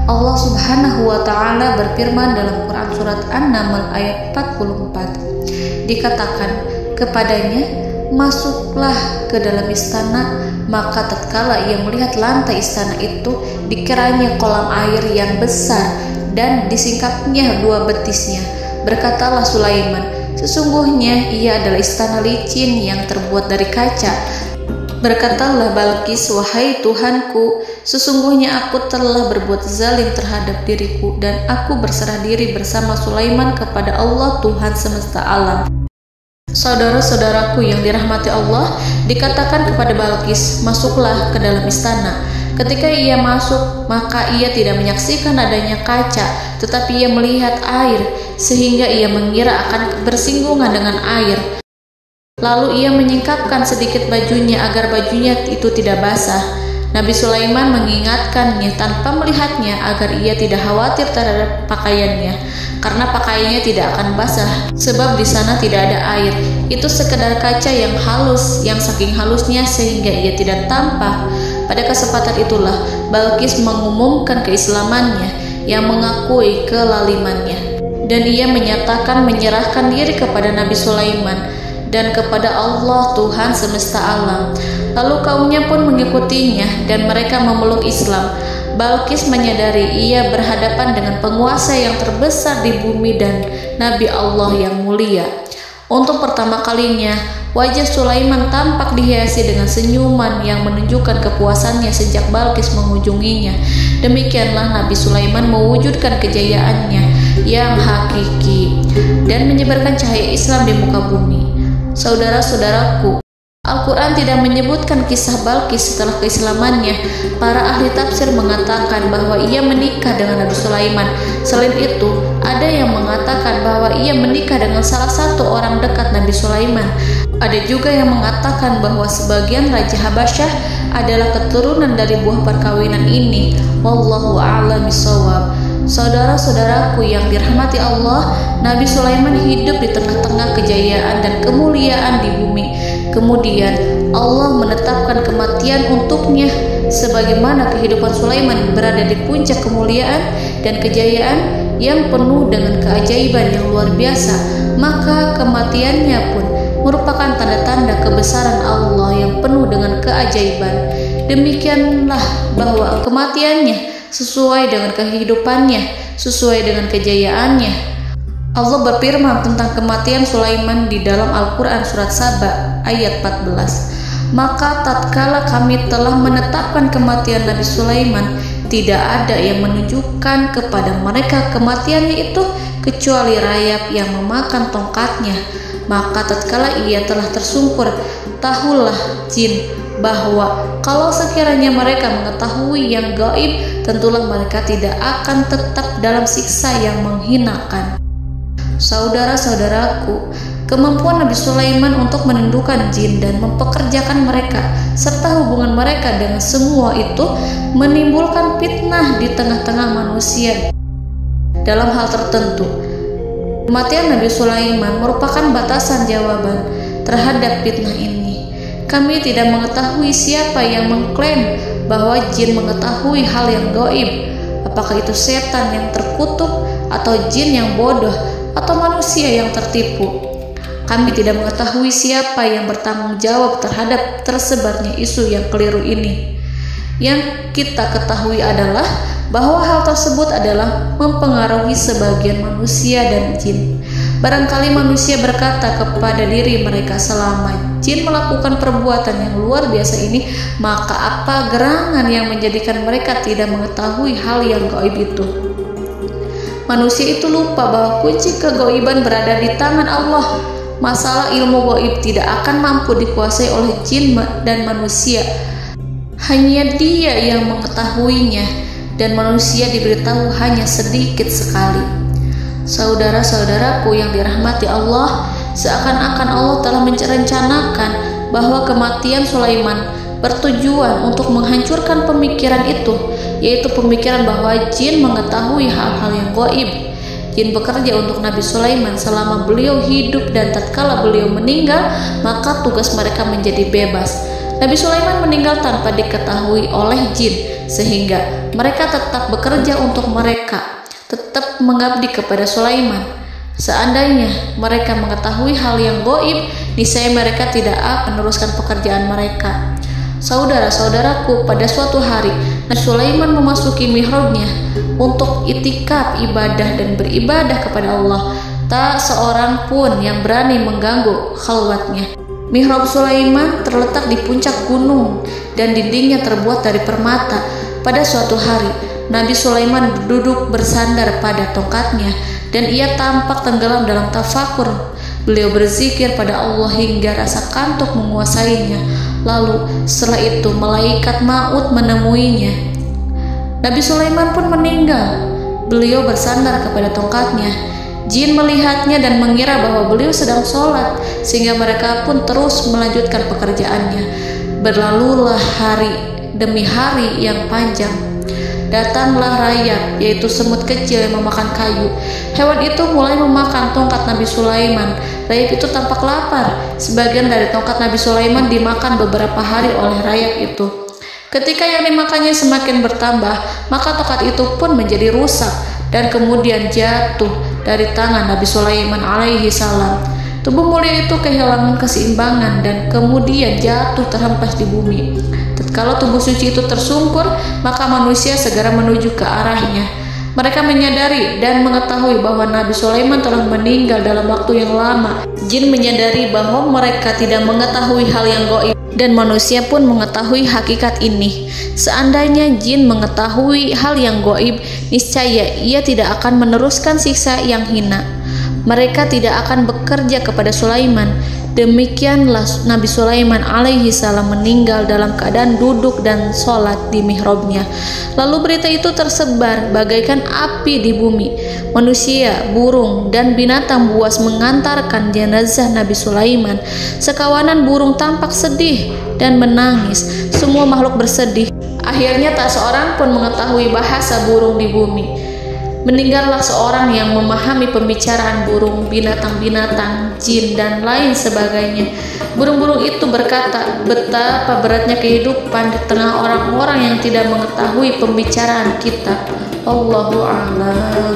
Allah Subhanahu wa Ta'ala berfirman dalam Quran Surat An-Naml ayat 44. Dikatakan kepadanya, masuklah ke dalam istana. Maka tatkala ia melihat lantai istana itu, dikiranya kolam air yang besar dan disingkapnya 2 betisnya. Berkatalah Sulaiman, sesungguhnya ia adalah istana licin yang terbuat dari kaca. Berkatalah Balqis, wahai Tuhanku, sesungguhnya aku telah berbuat zalim terhadap diriku dan aku berserah diri bersama Sulaiman kepada Allah Tuhan semesta alam. Saudara-saudaraku yang dirahmati Allah, dikatakan kepada Balqis, masuklah ke dalam istana. Ketika ia masuk, maka ia tidak menyaksikan adanya kaca, tetapi ia melihat air, sehingga ia mengira akan bersinggungan dengan air. Lalu ia menyingkapkan sedikit bajunya agar bajunya itu tidak basah. Nabi Sulaiman mengingatkannya tanpa melihatnya agar ia tidak khawatir terhadap pakaiannya, karena pakaiannya tidak akan basah sebab di sana tidak ada air. Itu sekedar kaca yang halus, yang saking halusnya sehingga ia tidak tampak. Pada kesempatan itulah Balqis mengumumkan keislamannya yang mengakui kelalimannya, dan ia menyatakan menyerahkan diri kepada Nabi Sulaiman dan kepada Allah Tuhan semesta alam. Lalu kaumnya pun mengikutinya dan mereka memeluk Islam. Balqis menyadari ia berhadapan dengan penguasa yang terbesar di bumi dan Nabi Allah yang mulia. Untuk pertama kalinya, wajah Sulaiman tampak dihiasi dengan senyuman yang menunjukkan kepuasannya sejak Balqis mengunjunginya. Demikianlah Nabi Sulaiman mewujudkan kejayaannya yang hakiki dan menyebarkan cahaya Islam di muka bumi. Saudara-saudaraku, Al-Quran tidak menyebutkan kisah Balqis setelah keislamannya. Para ahli tafsir mengatakan bahwa ia menikah dengan Nabi Sulaiman. Selain itu, ada yang mengatakan bahwa ia menikah dengan salah satu orang dekat Nabi Sulaiman. Ada juga yang mengatakan bahwa sebagian Raja Habasyah adalah keturunan dari buah perkawinan ini. Wallahu a'lam bishawab. Saudara-saudaraku yang dirahmati Allah, Nabi Sulaiman hidup di tengah-tengah kejayaan dan kemuliaan di bumi. Kemudian Allah menetapkan kematian untuknya, sebagaimana kehidupan Sulaiman berada di puncak kemuliaan dan kejayaan yang penuh dengan keajaiban yang luar biasa, maka kematiannya pun merupakan tanda-tanda kebesaran Allah yang penuh dengan keajaiban. Demikianlah bahwa kematiannya sesuai dengan kehidupannya, sesuai dengan kejayaannya. Allah berfirman tentang kematian Sulaiman di dalam Al-Quran Surat Saba ayat 14. Maka tatkala kami telah menetapkan kematian Nabi Sulaiman, tidak ada yang menunjukkan kepada mereka kematiannya itu kecuali rayap yang memakan tongkatnya. Maka tatkala ia telah tersungkur, tahulah jin bahwa kalau sekiranya mereka mengetahui yang gaib, tentulah mereka tidak akan tetap dalam siksa yang menghinakan. Saudara-saudaraku, kemampuan Nabi Sulaiman untuk menundukkan jin dan mempekerjakan mereka serta hubungan mereka dengan semua itu menimbulkan fitnah di tengah-tengah manusia dalam hal tertentu. Kematian Nabi Sulaiman merupakan batasan jawaban terhadap fitnah ini. Kami tidak mengetahui siapa yang mengklaim bahwa jin mengetahui hal yang gaib. Apakah itu setan yang terkutuk, atau jin yang bodoh, atau manusia yang tertipu? Kami tidak mengetahui siapa yang bertanggung jawab terhadap tersebarnya isu yang keliru ini. Yang kita ketahui adalah bahwa hal tersebut adalah mempengaruhi sebagian manusia dan jin. Barangkali manusia berkata kepada diri mereka, selama jin melakukan perbuatan yang luar biasa ini, maka apa gerangan yang menjadikan mereka tidak mengetahui hal yang gaib itu? Manusia itu lupa bahwa kunci kegaiban berada di tangan Allah. Masalah ilmu gaib tidak akan mampu dikuasai oleh jin dan manusia. Hanya Dia yang mengetahuinya, dan manusia diberitahu hanya sedikit sekali. Saudara-saudaraku yang dirahmati Allah, seakan-akan Allah telah merencanakan bahwa kematian Sulaiman bertujuan untuk menghancurkan pemikiran itu, yaitu pemikiran bahwa jin mengetahui hal-hal yang gaib. Jin bekerja untuk Nabi Sulaiman selama beliau hidup, dan tatkala beliau meninggal, maka tugas mereka menjadi bebas. Nabi Sulaiman meninggal tanpa diketahui oleh jin, sehingga mereka tetap bekerja untuk mereka, tetap mengabdi kepada Sulaiman. Seandainya mereka mengetahui hal yang gaib, niscaya mereka tidak akan meneruskan pekerjaan mereka. Saudara-saudaraku, pada suatu hari Nabi Sulaiman memasuki mihrabnya untuk itikaf ibadah dan beribadah kepada Allah. Tak seorang pun yang berani mengganggu khalwatnya. Mihrab Sulaiman terletak di puncak gunung dan dindingnya terbuat dari permata. Pada suatu hari, Nabi Sulaiman duduk bersandar pada tongkatnya dan ia tampak tenggelam dalam tafakur. Beliau berzikir pada Allah hingga rasa kantuk menguasainya. Lalu setelah itu malaikat maut menemuinya. Nabi Sulaiman pun meninggal. Beliau bersandar kepada tongkatnya. Jin melihatnya dan mengira bahwa beliau sedang sholat, sehingga mereka pun terus melanjutkan pekerjaannya. Berlalulah hari demi hari yang panjang. Datanglah rayap, yaitu semut kecil yang memakan kayu. Hewan itu mulai memakan tongkat Nabi Sulaiman. Rayap itu tampak lapar. Sebagian dari tongkat Nabi Sulaiman dimakan beberapa hari oleh rayap itu. Ketika yang dimakannya semakin bertambah, maka tongkat itu pun menjadi rusak dan kemudian jatuh dari tangan Nabi Sulaiman alaihi salam. Tubuh mulia itu kehilangan keseimbangan dan kemudian jatuh terhempas di bumi. Tatkala tubuh suci itu tersungkur, maka manusia segera menuju ke arahnya. Mereka menyadari dan mengetahui bahwa Nabi Sulaiman telah meninggal dalam waktu yang lama. Jin menyadari bahwa mereka tidak mengetahui hal yang gaib, dan manusia pun mengetahui hakikat ini. Seandainya jin mengetahui hal yang gaib, niscaya ia tidak akan meneruskan siksa yang hina. Mereka tidak akan bekerja kepada Sulaiman. Demikianlah Nabi Sulaiman alaihi salam meninggal dalam keadaan duduk dan sholat di mihrabnya. Lalu berita itu tersebar bagaikan api di bumi. Manusia, burung, dan binatang buas mengantarkan jenazah Nabi Sulaiman. Sekawanan burung tampak sedih dan menangis. Semua makhluk bersedih. Akhirnya tak seorang pun mengetahui bahasa burung di bumi. Meninggallah seorang yang memahami pembicaraan burung, binatang-binatang, jin, dan lain sebagainya. Burung-burung itu berkata, betapa beratnya kehidupan di tengah orang-orang yang tidak mengetahui pembicaraan kita. Allahu a'lam.